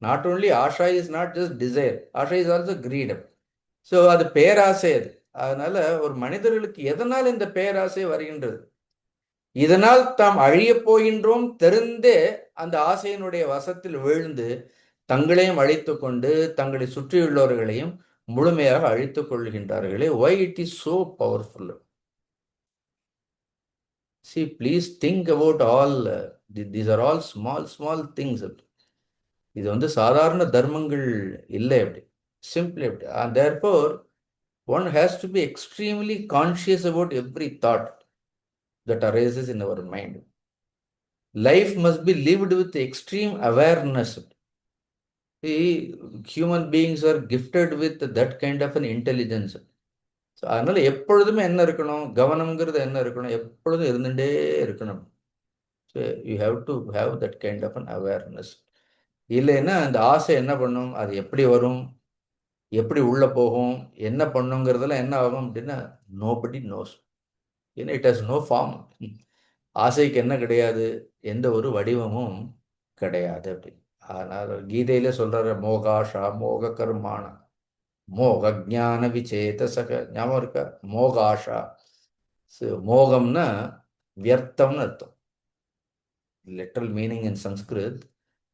S1: Not only asha is not just desire, asha is also kireedam. So அது பேராசை. அது அதனால ஒரு மனிதர்களுக்கு எதனால் இந்த பேராசை வருகின்றது? இதனால் தாம் அழியப் போகின்றோம் தெரிந்தே அந்த ஆசையினுடைய வசத்தில் விழுந்து தங்களையும் அழித்துக் கொண்டு தங்களை சுற்றியுள்ளவர்களையும் முழுமையாக அழித்துக் கொள்கின்றார்களே. why it is so powerful? See, please think about all these are all small things. இது வந்து சாதாரண தர்மங்கள் இல்லை. அப்படி சிம்பிளி அப்படி. and therefore one has to be extremely conscious about every thought that arises in our mind. Life must be lived with extreme awareness. Human beings are gifted with that kind of an intelligence. So அதனால எப்பொழுதுமே என்ன இருக்கணும், கவனம்ங்கிறது என்ன இருக்கணும், எப்பொழுதும் இருந்துட்டே இருக்கணும். So you have to have that kind of an awareness. இல்லைன்னா அந்த ஆசை என்ன பண்ணும், அது எப்படி வரும், எப்படி உள்ள போகும், என்ன பண்ணுங்கிறதுலாம் என்ன ஆகும் அப்படின்னா நோபடி நோஸ். ஏன்னா இட் ஹஸ் நோ ஃபார்ம். ஆசைக்கு என்ன கிடையாது, எந்த ஒரு வடிவமும் கிடையாது அப்படி. அதனால் கீதையில சொல்ற மோகாஷா மோக கர்மான மோக ஜான விசேதசக, ஞாபகம் இருக்கா? மோகாஷா, மோகம்னா வியர்த்தம்னு அர்த்தம். லிட்டரல் மீனிங் இன் சம்ஸ்கிருத்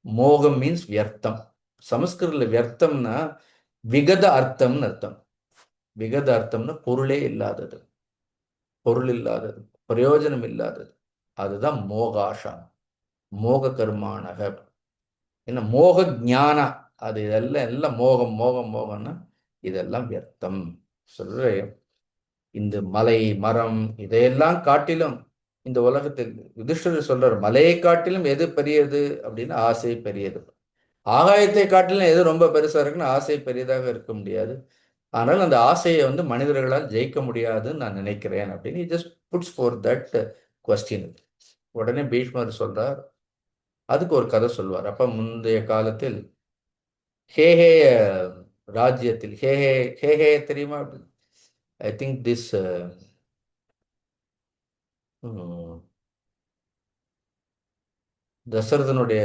S1: மோகம் மீன்ஸ் வியர்த்தம். சமஸ்கிருத்ல வியர்த்தம்னா விகத அர்த்தம்னு அர்த்தம். விகத அர்த்தம்னா பொருளே இல்லாதது, பொருள் இல்லாதது, பிரயோஜனம் இல்லாதது. அதுதான் மோகாஷா, மோக கர்மானக. என்ன மோக ஞான, அது இதெல்லாம் எல்லாம் மோகம் மோகம் மோகம்னா இதெல்லாம் வியர்த்தம். சொல்றேன், இந்த மலை மரம் இதையெல்லாம் காட்டிலும் இந்த உலகத்தில் யுதிஷ்டிரர் சொல்றார், மலையை காட்டிலும் எது பெரியது அப்படின்னா ஆசை பெரியது. ஆகாயத்தை காட்டிலும் எது ரொம்ப பெருசா இருக்குன்னு ஆசை பெரியதாக இருக்க முடியாது. ஆனால் அந்த ஆசையை வந்து மனிதர்களால் ஜெயிக்க முடியாதுன்னு நான் நினைக்கிறேன் அப்படின்னு just puts for that question. உடனே பீஷ்மர் சொல்றார், அதுக்கு ஒரு கதை சொல்வார். அப்ப முந்தைய காலத்தில் ஹேஹே ராஜ்யத்தில், ஹேஹே ஹேஹே தெரியுமா? ஐ திங்க் திஸ் தசரதனுடைய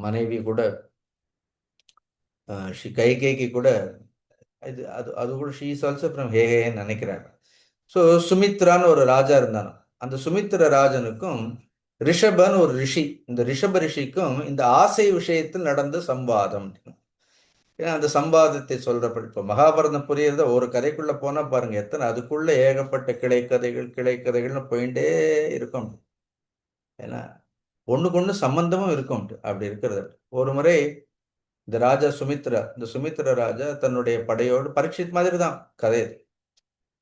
S1: மனைவி கூட கைகேகி கூட இது அது அது கூட ஷீ இஸ் ஆல்சோ ஃப்ரம் ஹேஹேன்னு நினைக்கிறேன். ஸோ சுமித்ரான்னு ஒரு ராஜா இருந்தானோ, அந்த சுமித்ர ராஜனுக்கும் ரிஷபன்னு ஒரு ரிஷி, இந்த ரிஷப ரிஷிக்கும் இந்த ஆசை விஷயத்தில் நடந்த சம்வாதம். ஏன்னா அந்த சம்பாதத்தை சொல்றப்ப இப்போ மகாபாரதம் புரியுறத ஒரு கதைக்குள்ள போனா பாருங்க எத்தனை, அதுக்குள்ள ஏகப்பட்ட கிளை கதைகள்னு போயிட்டே இருக்கும். ஏன்னா ஒண்ணுக்கு ஒண்ணு சம்பந்தமும் இருக்கும். அப்படி இருக்கிறது. ஒரு முறை இந்த ராஜா இந்த சுமித்ர ராஜா தன்னுடைய படையோடு, பரீட்சித் மாதிரி தான் கதை.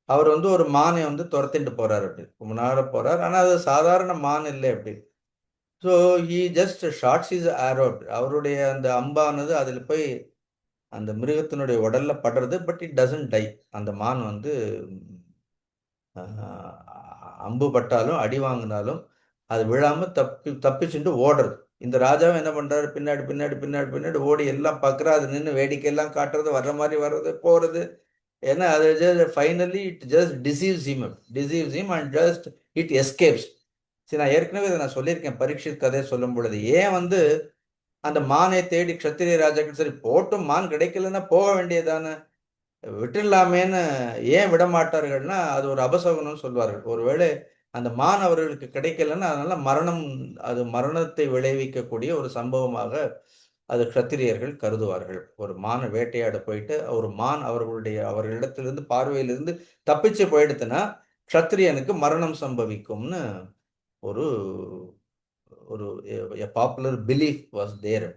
S1: அவர் வந்து ஒரு மானை வந்து துரத்திட்டு போறாரு, அப்படி முன்னால போறார். ஆனா அது சாதாரண மான் இல்லை அப்படி. So he just shoots his arrow. அவருடைய அந்த அம்பானது அதில் போய் அந்த மிருகத்தினுடைய உடல்ல படுறது. But it doesn't die. அந்த மான் வந்து அம்பு பட்டாலும் அடி வாங்கினாலும் அது விழாம தப்பிச்சுட்டு ஓடுறது. இந்த ராஜாவும் என்ன பண்றாரு, பின்னாடி பின்னாடி பின்னாடி பின்னாடி ஓடி எல்லாம் பார்க்குறா. அது நின்று வேடிக்கையெல்லாம் காட்டுறது, வர்ற மாதிரி வர்றது போறது. ஏன்னா அது finally it just deceives him and just it escapes. சரி, நான் ஏற்கனவே இதை நான் சொல்லியிருக்கேன் பரீட்சித் கதையை சொல்லும் பொழுது. ஏன் வந்து அந்த மானை தேடி க்ஷத்திரிய ராஜாக்கள் சரி போட்டும் மான் கிடைக்கலன்னா போக வேண்டியதானே, விட்டுடலாமேன்னு ஏன் விட மாட்டார்கள்னா அது ஒரு அபசகுனம்னு சொல்வார்கள். ஒருவேளை அந்த மான் அவர்களுக்கு கிடைக்கலன்னா அதனால அது மரணத்தை விளைவிக்கக்கூடிய ஒரு சம்பவமாக அது க்ஷத்திரியர்கள் கருதுவார்கள். ஒரு மானை வேட்டையாட போயிட்டு ஒரு மான் அவர்களிடத்திலிருந்து பார்வையிலிருந்து தப்பிச்சு போயிடுத்துன்னா க்ஷத்திரியனுக்கு மரணம் சம்பவிக்கும்னு ஒரு ஒரு பாப்புலர் பிலீஃப் வாஸ் தேர்.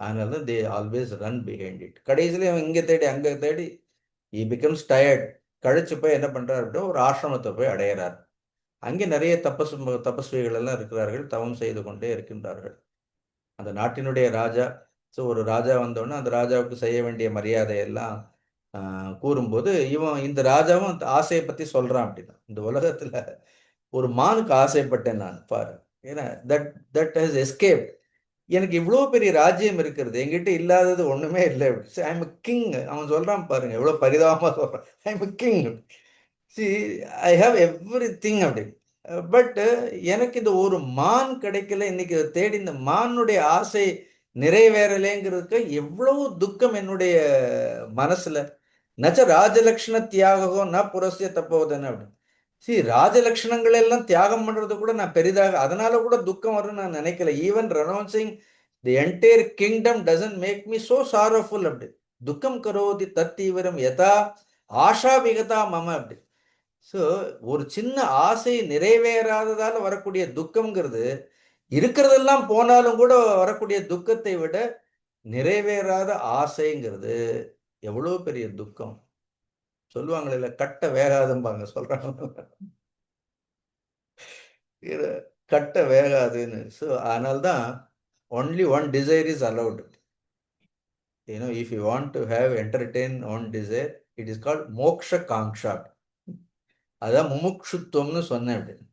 S1: அதனால they always run behind it. கடைசியில் அவன் இங்கே தேடி அங்கே தேடி he becomes tired. கழிச்சு போய் என்ன பண்றாரு அப்படின்னா ஒரு ஆசிரமத்தை போய் அடையிறார். அங்கே நிறைய தபஸ்விகள் எல்லாம் இருக்கிறார்கள், தவம் செய்து கொண்டே இருக்கின்றார்கள். அந்த நாட்டினுடைய ராஜா. ஸோ ஒரு ராஜா வந்தோடனே அந்த ராஜாவுக்கு செய்ய வேண்டிய மரியாதை எல்லாம் கூறும்போது இவன் இந்த ராஜாவும் அந்த ஆசையை பற்றி சொல்கிறான் அப்படின்னா, இந்த உலகத்தில் ஒரு மானுக்கு ஆசைப்பட்டேன் நான் பாரு. ஏன்னா தட் தட் ஹஸ் எஸ்கேப். எனக்கு இவ்வளோ பெரிய ராஜ்யம் இருக்கிறது, என்கிட்ட இல்லாதது ஒன்றுமே இல்லை. I am king. அவன் சொல்கிறான் பாருங்க, எவ்வளோ பரிதாபமாக சொல்கிறான். I am king. C, I have every thing அப்படி. பட் எனக்கு இந்த ஒரு மான் கிடைக்கல. இன்னைக்கு தேடி இந்த மானுடைய ஆசை நிறைவேறலைங்கிறதுக்கு எவ்வளவு துக்கம் என்னுடைய மனசுல. நச்ச ராஜலக்ஷண தியாகோ ந புரஸ்ய தப்போதன அப்படி. சி, ராஜலட்சணங்கள் எல்லாம் தியாகம் பண்றது கூட நான் பெரிதாக அதனால கூட துக்கம் வரும்னு நான் நினைக்கல. Even renouncing the entire kingdom doesn't make me so sorrowful அப்படி. துக்கம் கரோதி தத்தீவிரம் யதா ஆஷா விகதா மம அப்படி. ஸோ ஒரு சின்ன ஆசை நிறைவேறாததால வரக்கூடிய துக்கம்ங்கிறது இருக்கிறதெல்லாம் போனாலும் கூட வரக்கூடிய துக்கத்தை விட நிறைவேறாத ஆசைங்கிறது எவ்வளோ பெரிய துக்கம். சொல்லுவாங்களே, கட்ட வேகாதும்பாங்க, சொல்றாங்க. இது கட்ட வேகாதுன்னு. ஸோ அதனால்தான் only one desire is allowed. If you want to have entertain one desire, it is called moksha kanksha. அதான் முமுக்ஷுத்துவம்னு சொன்னேன் அப்படின்னு.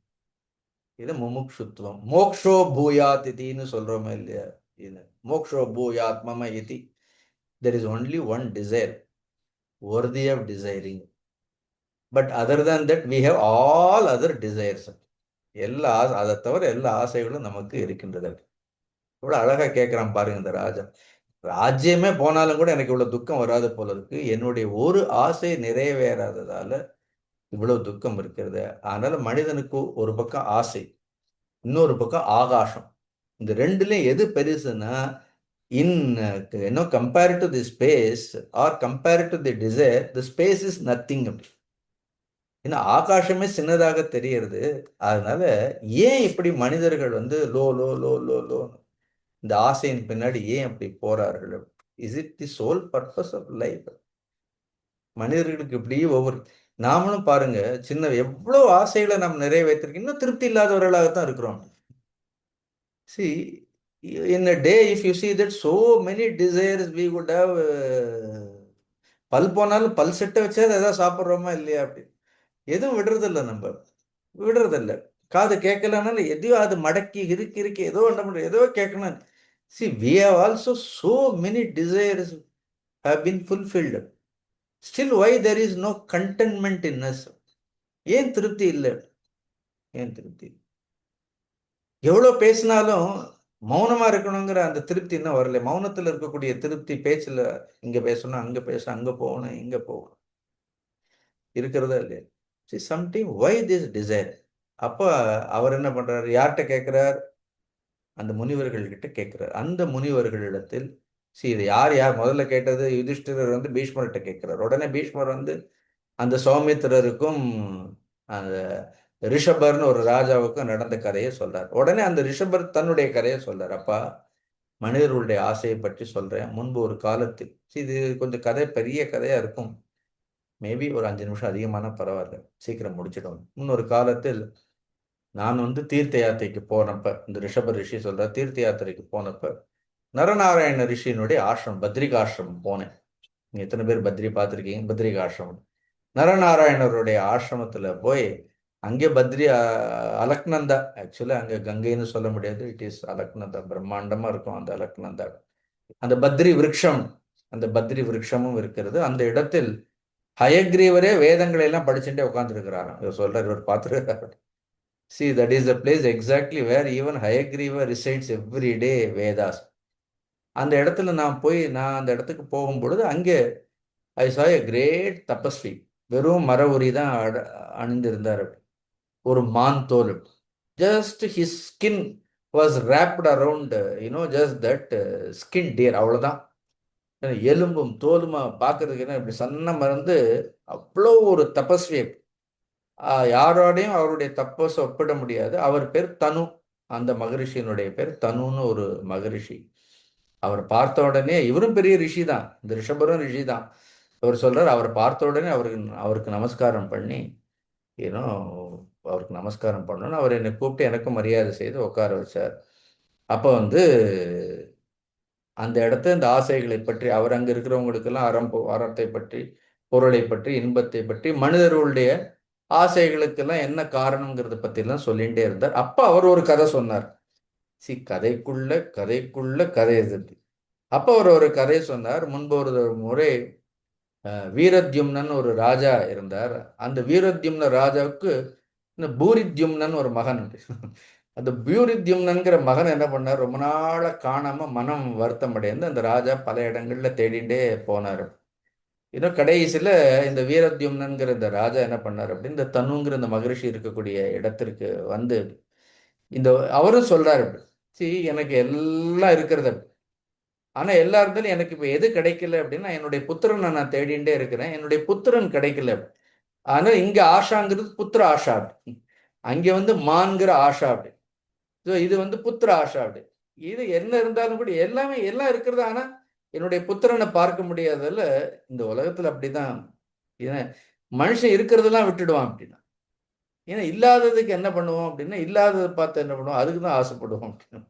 S1: இது முமுக்ஷுத்துவம். மோக்ஷோ பூயாத் இதின்னு சொல்றோமே இல்லையா? இது மோக்ஷோ பூயாத் மம இதி. There is only one desire worthy of desiring. But other than that, we have all other desires. எல்லா அதை தவிர எல்லா ஆசைகளும் நமக்கு இருக்கின்றது. இவ்வளோ அழகா கேட்குறான் பாருங்க இந்த ராஜா. ராஜ்யமே போனாலும் கூட எனக்கு இவ்வளோ துக்கம் வராது போல இருக்கு. என்னுடைய ஒரு ஆசை நிறைவேறாததால இவ்வளவு துக்கம் இருக்கிறது. அதனால மனிதனுக்கு ஒரு பக்கம் ஆசை, இன்னொரு பக்கம் ஆகாசம். இந்த ரெண்டுலையும் எது பெருசுன்னா, in compare to the space or compare to the desire, the space is nothing அப்படி. ஏன்னா ஆகாசமே சின்னதாக தெரியறது. அதனால ஏன் இப்படி மனிதர்கள் லோ லோ லோ லோ லோ இந்த ஆசையின் பின்னாடி ஏன் அப்படி போறார்கள்? Is it the sole purpose of life? மனிதர்களுக்கு இப்படி ஒவ்வொரு நாமளும் பாருங்க, சின்ன எவ்வளவு ஆசைகளை நாம் நிறைவேற்றிருக்கோம், இன்னும் திருப்தி இல்லாதவர்களாகத்தான் இருக்கிறோம். C, in a day if you see that so many desires we would have, பல் போனாலும் பல் செட்டை வச்சா ஏதாவது சாப்பிட்றோமா இல்லையா அப்படி. எதுவும் விடுறதில்ல, நம்ம விடுறதில்ல. காது கேட்கலனாலும் எதையோ அது மடக்கி இறுக்கி இறுக்கி ஏதோ என்ன பண்ற, ஏதோ கேட்கணும். C, we have also so many desires have been fulfilled. Still why there is no contentment in us? ஏன் திருப்தி இல்லை? ஏன் திருப்தி? எவ்வளோ பேசினாலும் மௌனமா இருக்கணுங்கிற அந்த திருப்தி இன்னும் வரல. மௌனத்தில் இருக்கக்கூடிய திருப்தி பேச்சில் இங்க பேசணும், அங்க பேசணும், அங்க போகணும், இங்க போகணும் இருக்கிறதா இல்லையா? See, sometime why this desire? அப்போ அவர் என்ன பண்றாரு? யார்கிட்ட கேட்கிறார்? அந்த முனிவர்கள் கிட்ட கேட்கிறார். அந்த முனிவர்களிடத்தில் இது யார் யார் முதல்ல கேட்டது? யுதிஷ்டிரர் பீஷ்மர்கிட்ட கேட்கிறார். உடனே பீஷ்மர் அந்த சௌமித்திரருக்கும் அந்த ரிஷபர்னு ஒரு ராஜாவுக்கும் நடந்த கதையை சொல்றார். உடனே அந்த ரிஷபர் தன்னுடைய கதையை சொல்றார். அப்பா, மனிதர்களுடைய ஆசையை பற்றி சொல்றேன். முன்பு ஒரு காலத்தில், இது கொஞ்சம் கதை பெரிய கதையா இருக்கும், மேபி ஒரு 5 நிமிஷம் அதிகமான பரவாயில்ல, சீக்கிரம் முடிச்சிடும். முன்னொரு காலத்தில் நான் தீர்த்த யாத்திரைக்கு போனப்ப, இந்த ரிஷப ரிஷி சொல்ற, தீர்த்த யாத்திரைக்கு போனப்ப நரநாராயண ரிஷியினுடைய ஆசிரமம், பத்ரிகாசிரமம் போனேன். நீங்க எத்தனை பேர் பத்ரி பார்த்துருக்கீங்க? பத்ரிகாசிரமம், நரநாராயணருடைய ஆசிரமத்துல போய் அங்கே பத்ரி அலக்நந்தா, ஆக்சுவலா அங்க கங்கைன்னு சொல்ல முடியாது, இட் இஸ் அலக்நந்தா. பிரம்மாண்டமா இருக்கும் அந்த அலக்நந்தா. அந்த பத்ரி விருட்சம், அந்த பத்ரி விருட்சமும் இருக்கிறது. அந்த இடத்தில் ஹயக்ரீவரே வேதங்களை எல்லாம் படிச்சுட்டே உட்கார்ந்துருக்கிறாராம். இவர் சொல்றாரு, இவர் பார்த்துருக்காரு. See, that is the place exactly where even Hayagriva recites every day Vedas. அந்த இடத்துல நான் அந்த இடத்துக்கு போகும்பொழுது அங்கே ஐ saw a great தபஸ்வி. வெறும் மர உரி தான் அணிந்திருந்தார். ஒரு மான் தோல், just his skin was wrapped around, just that skin deer, அவ்வளோதான். எலும்பும் தோலுமா பார்க்கறதுக்கு இப்படி சன்ன மறந்து அவ்வளோ ஒரு தபஸ்வி. யாரோடையும் அவருடைய தப்பஸ் ஒப்பிட முடியாது. அவர் பேர் தனு. அந்த மகரிஷியினுடைய பேர் தனுன்னு ஒரு மகரிஷி. அவர் பார்த்த உடனே, இவரும் பெரிய ரிஷி தான், இந்த ரிஷபரும் ரிஷி தான். அவர் சொல்றார், அவர் பார்த்த உடனே அவருக்கு நமஸ்காரம் பண்ணி, அவருக்கு நமஸ்காரம் பண்ணணும்னு அவர் என்னை கூப்பிட்டு எனக்கும் மரியாதை செய்து உட்கார வச்சார். அப்போ அந்த இடத்த இந்த ஆசைகளை பற்றி அவர் அங்கே இருக்கிறவங்களுக்கெல்லாம் அறத்தை பற்றி பொருளை பற்றி, இன்பத்தை பற்றி, மனிதர்களுடைய ஆசைகளுக்கெல்லாம் என்ன காரணங்கிறத பற்றிலாம் சொல்லிகிட்டே இருந்தார். அப்போ அவர் ஒரு கதை சொன்னார். கதைக்குள்ள கதைக்குள்ள கதை எது. அப்போ அவர் ஒரு கதை சொன்னார். முன்பு ஒரு முறை வீரத்யும்னன் ஒரு ராஜா இருந்தார். அந்த வீரத்யும்ன ராஜாவுக்கு இந்த பூரித்யும்னன் ஒரு மகன் உண்டு. அந்த பியூரித்யும்னன்கிற மகன் என்ன பண்ணார், ரொம்ப நாளா காணாம மனம் வருத்தம் அடைந்து அந்த ராஜா பல இடங்கள்ல தேடிண்டே போனார். இன்னும் கடைசியில இந்த வீரத்யும்னன்கிற இந்த ராஜா என்ன பண்ணார் அப்படின்னு இந்த தனுங்கிற இந்த மகரிஷி இருக்கக்கூடிய இடத்திற்கு வந்து இந்த அவரும் சொல்றாரு, எனக்கு எல்லாம் இருக்கிறது, ஆனா எல்லா இருந்தாலும் எனக்கு இப்ப எது கிடைக்கல அப்படின்னா என்னுடைய புத்திரனை நான் தேடிண்டே இருக்கிறேன், என்னுடைய புத்திரன் கிடைக்கல. ஆனா இங்க ஆஷாங்கிறது புத்திர ஆஷா, அங்க வந்து மான்கிற ஆஷா அப்படி. ஸோ இது வந்து புத்திர ஆஷா அப்படி. இது என்ன இருந்தாலும் கூட எல்லாமே எல்லாம் இருக்கிறது, ஆனா என்னுடைய புத்திரனை பார்க்க முடியாததுல இந்த உலகத்துல அப்படிதான். ஏன்னா மனுஷன் இருக்கிறதெல்லாம் விட்டுடுவான் அப்படின்னா, ஏன்னா இல்லாததுக்கு என்ன பண்ணுவோம் அப்படின்னா, இல்லாததை பார்த்து என்ன பண்ணுவோம், அதுக்கு தான் ஆசைப்படுவோம் அப்படின்னு.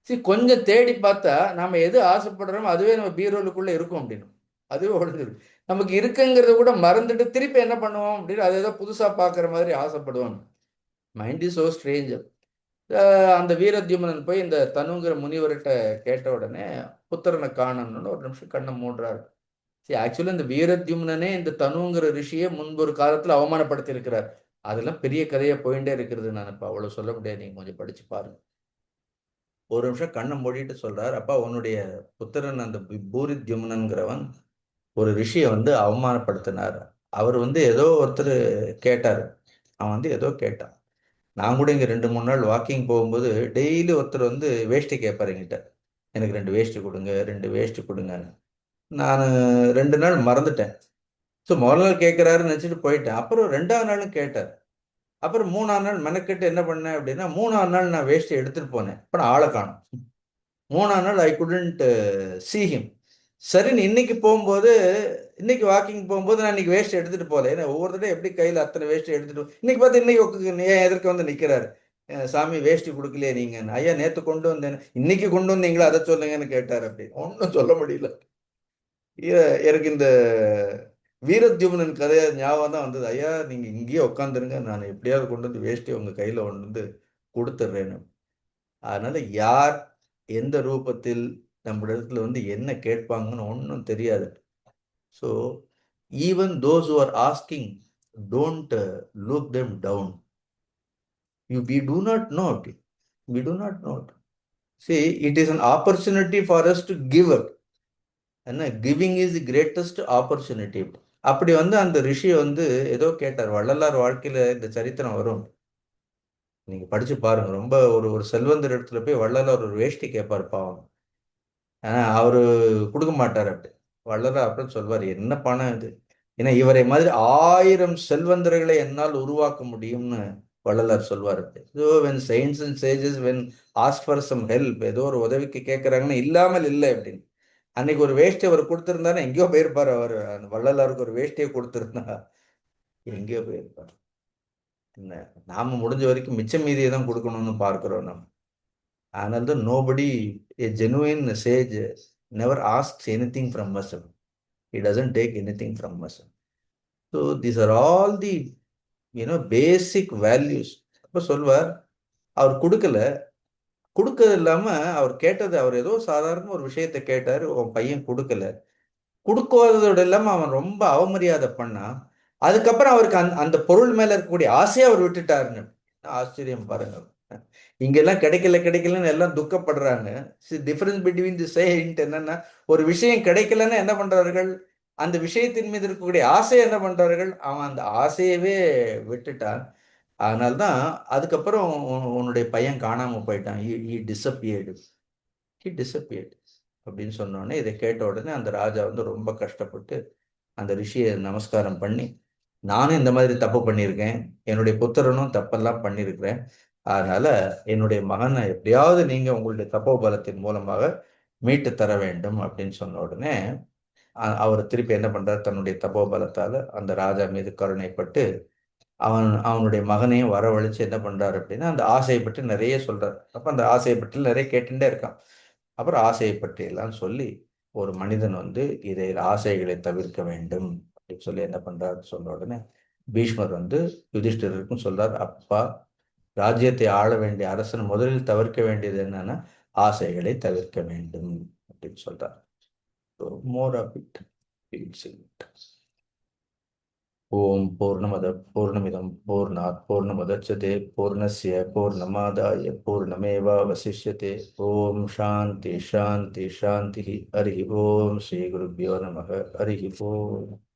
S1: சரி, கொஞ்சம் தேடி பார்த்தா நாம எது ஆசைப்படுறோமோ அதுவே நம்ம பீரோலுக்குள்ள இருக்கும் அப்படின்னு, அதுவே ஒழுங்குது. நமக்கு இருக்குங்கிறத கூட மறந்துட்டு திருப்பி என்ன பண்ணுவோம் அப்படின்னு அதை ஏதோ புதுசா பார்க்குற மாதிரி ஆசைப்படுவோம். Mind is so strange. அந்த வீரத்யுமனன் போய் இந்த தனுங்கிற முனிவர்கிட்ட கேட்ட உடனே புத்திரனை காணணும்னு ஒரு நிமிஷம் கண்ணை மூடுறாரு. சரி, ஆக்சுவலி இந்த வீரத்யும்னனே இந்த தனுங்கிற ரிஷியை முன்பு ஒரு காலத்துல அவமானப்படுத்தி இருக்கிறார். அதெல்லாம் பெரிய கதையா போயிட்டே இருக்கிறது, நான் இப்ப அவ்வளவு சொல்ல முடியாது, நீங்க கொஞ்சம் படிச்சு பாருங்க. ஒரு நிமிஷம் கண்ணை மூடிட்டு சொல்றாரு, அப்பா உன்னுடைய புத்திரன் அந்த பூரித்யும்னன்கிறவன் ஒரு ரிஷியை வந்து அவமானப்படுத்தினார். அவர் வந்து ஏதோ ஒருத்தர் கேட்டார், அவன் வந்து ஏதோ கேட்டான். நான் கூட இங்கே 2-3 நாள் வாக்கிங் போகும்போது டெய்லி ஒருத்தர் வந்து வேஷ்டி கேட்பார் என்கிட்ட, எனக்கு 2 வேஷ்டி கொடுங்க, 2 வேஷ்டி கொடுங்கன்னு. நான் 2 நாள் மறந்துட்டேன். ஸோ முதல் நாள் கேட்குறாருன்னு நினச்சிட்டு போயிட்டேன். அப்புறம் 2ஆவது நாளும் கேட்டார். அப்புறம் 3ஆவது நாள் மெனக்கெட்டு என்ன பண்ணேன் அப்படின்னா, 3ஆவது நாள் நான் வேஷ்டி எடுத்துகிட்டு போனேன். இப்போ நான் ஆளை காணும். 3ஆவது நாள் ஐ குடண்ட் see him. சரின்னு இன்னைக்கு போகும்போது, இன்னைக்கு வாக்கிங் போகும்போது நான் இன்னைக்கு வேஷ்டி எடுத்துட்டு போகல. ஏன்னா ஒவ்வொரு தடவை எப்படி கையில் அத்தனை வேஷ்டி எடுத்துட்டு இன்னைக்கு பார்த்து இன்னைக்கு என் எதிர்க்க வந்து நிற்கிறாரு. சாமி வேஷ்டி கொடுக்கலையே நீங்கன்னு. ஐயா நேற்று கொண்டு வந்தேன், இன்னைக்கு கொண்டு வந்தீங்களா அதை சொல்லுங்கன்னு கேட்டார். அப்படி ஒன்றும் சொல்ல முடியல. எனக்கு இந்த வீரத்யுமனன் கதையை ஞாபகம் தான் வந்தது. ஐயா நீங்க இங்கேயே உட்காந்துருங்க, நான் எப்படியாவது கொண்டு வந்து வேஷ்டி உங்க கையில கொண்டு வந்து கொடுத்துட்றேன்னு. அதனால யார் எந்த ரூபத்தில் நம்ம இடத்துல வந்து என்ன கேட்பாங்கன்னு ஒன்றும் தெரியாது. So even those who are asking, don't look them down. We do not know it. We do not know it. See, it is an opportunity for us to give it. என்ன giving is the greatest opportunity. அப்படி வந்து அந்த ரிஷி வந்து ஏதோ கேட்டார். வள்ளலார் வாழ்க்கையில இந்த சரித்திரம் வரும், நீங்க படிச்சு பாருங்க. ரொம்ப ஒரு ஒரு செல்வந்தர் இடத்துல போய் வள்ளலார் ஒரு வேஷ்டி கேட்பார் பாவம். அவரு கொடுக்க மாட்டார். அப்படி வள்ளலார் அப்புறம் சொல்வார், என்ன பணம் இது, ஏன்னா இவரை மாதிரி 1000 செல்வந்தர்களை என்னால் உருவாக்க முடியும்னு வள்ளலார் சொல்வார். So when science and sages when ask for some help, ஏதோ ஒரு உதவிக்கு கேட்குறாங்கன்னா இல்லாமல் இல்லை அப்படின்னு. அன்னைக்கு ஒரு வேஷ்டி அவர் கொடுத்துருந்தாருன்னா எங்கேயோ போயிருப்பார். அவர் அந்த வள்ளலாருக்கு ஒரு வேஷ்டியை கொடுத்துருந்தா எங்கேயோ போயிருப்பார். என்ன நாம முடிஞ்ச வரைக்கும் மிச்ச மீதியை தான் கொடுக்கணும்னு பார்க்கிறோம் நம்ம. அதனால தான் nobody, a genuine sage never asks anything from us. He doesn't take anything from us. So these are all the basic values. அப்ப சொல்வார், அவர் கொடுக்கல, கொடுக்கறது இல்லாம அவர் கேட்டது, அவர் ஏதோ சாதாரண ஒரு விஷயத்தை கேட்டாரு, உன் பையன் கொடுக்கல, கொடுக்காததோட இல்லாம அவன் ரொம்ப அவமரியாதை பண்ணா, அதுக்கப்புறம் அவருக்கு அந்த பொருள் மேல இருக்கக்கூடிய ஆசையை அவர் விட்டுட்டாருன்னு. ஆச்சரியம் பாருங்க. இங்கெல்லாம் கிடைக்கல கிடைக்கலன்னு எல்லாம் துக்கப்படுறாங்க. டிஃபரன்ஸ் பிட்வீன் தி சேயிண்ட் என்னன்னா, ஒரு விஷயம் கிடைக்கலன்னா என்ன பண்றார்கள், அந்த விஷயத்தின் மீது இருக்கக்கூடிய ஆசையை என்ன பண்றார்கள், அவன் அந்த ஆசையவே விட்டுட்டான். அதனால்தான் அதுக்கப்புறம் உன்னுடைய பையன் காணாம போயிட்டான். he disappeared. அப்படின்னு சொன்னோடனே, இதை கேட்ட உடனே அந்த ராஜா வந்து ரொம்ப கஷ்டப்பட்டு அந்த ரிஷியை நமஸ்காரம் பண்ணி, நானும் இந்த மாதிரி தப்பு பண்ணியிருக்கேன், என்னுடைய புத்திரனும் தப்பெல்லாம் பண்ணியிருக்கிறேன், அதனால என்னுடைய மகனை எப்படியாவது நீங்க உங்களுடைய தப்போபலத்தின் மூலமாக மீட்டு தர வேண்டும் அப்படின்னு சொன்ன உடனே அவர் திருப்பி என்ன பண்றார், தன்னுடைய தப்போபலத்தால அந்த ராஜா மீது கருணைப்பட்டு அவனுடைய மகனையும் வரவழைச்சு என்ன பண்றாரு அப்படின்னா, அந்த ஆசையை பற்றி நிறைய சொல்றாரு. அப்ப அந்த ஆசையை பற்றி நிறைய கேட்டுட்டே இருக்கான். அப்புறம் ஆசையை பற்றி எல்லாம் சொல்லி, ஒரு மனிதன் வந்து இதை ஆசைகளை தவிர்க்க வேண்டும் அப்படின்னு சொல்லி என்ன பண்றாரு சொன்ன உடனே பீஷ்மர் வந்து யுதிஷ்டிரருக்கும் சொல்றார், அப்பா, ராஜ்யத்தை ஆள வேண்டிய அரசன் முதலில் தவிர்க்க வேண்டியது என்னன்னா ஆசைகளை தவிர்க்க வேண்டும் அப்படின்னு சொல்றார். More of it. ஓம் பூர்ணமத பூர்ணமிதம் பூர்ணாத் பூர்ணமுதட்சதே பூர்ணஸ்ய பூர்ணமாதாய பூர்ணமேவாவசிஷ்யதே. ஓம் சாந்தி சாந்தி சாந்தி. ஹரி ஓம் ஸ்ரீ குருभ्यो நமः. ஹரி ஓம்.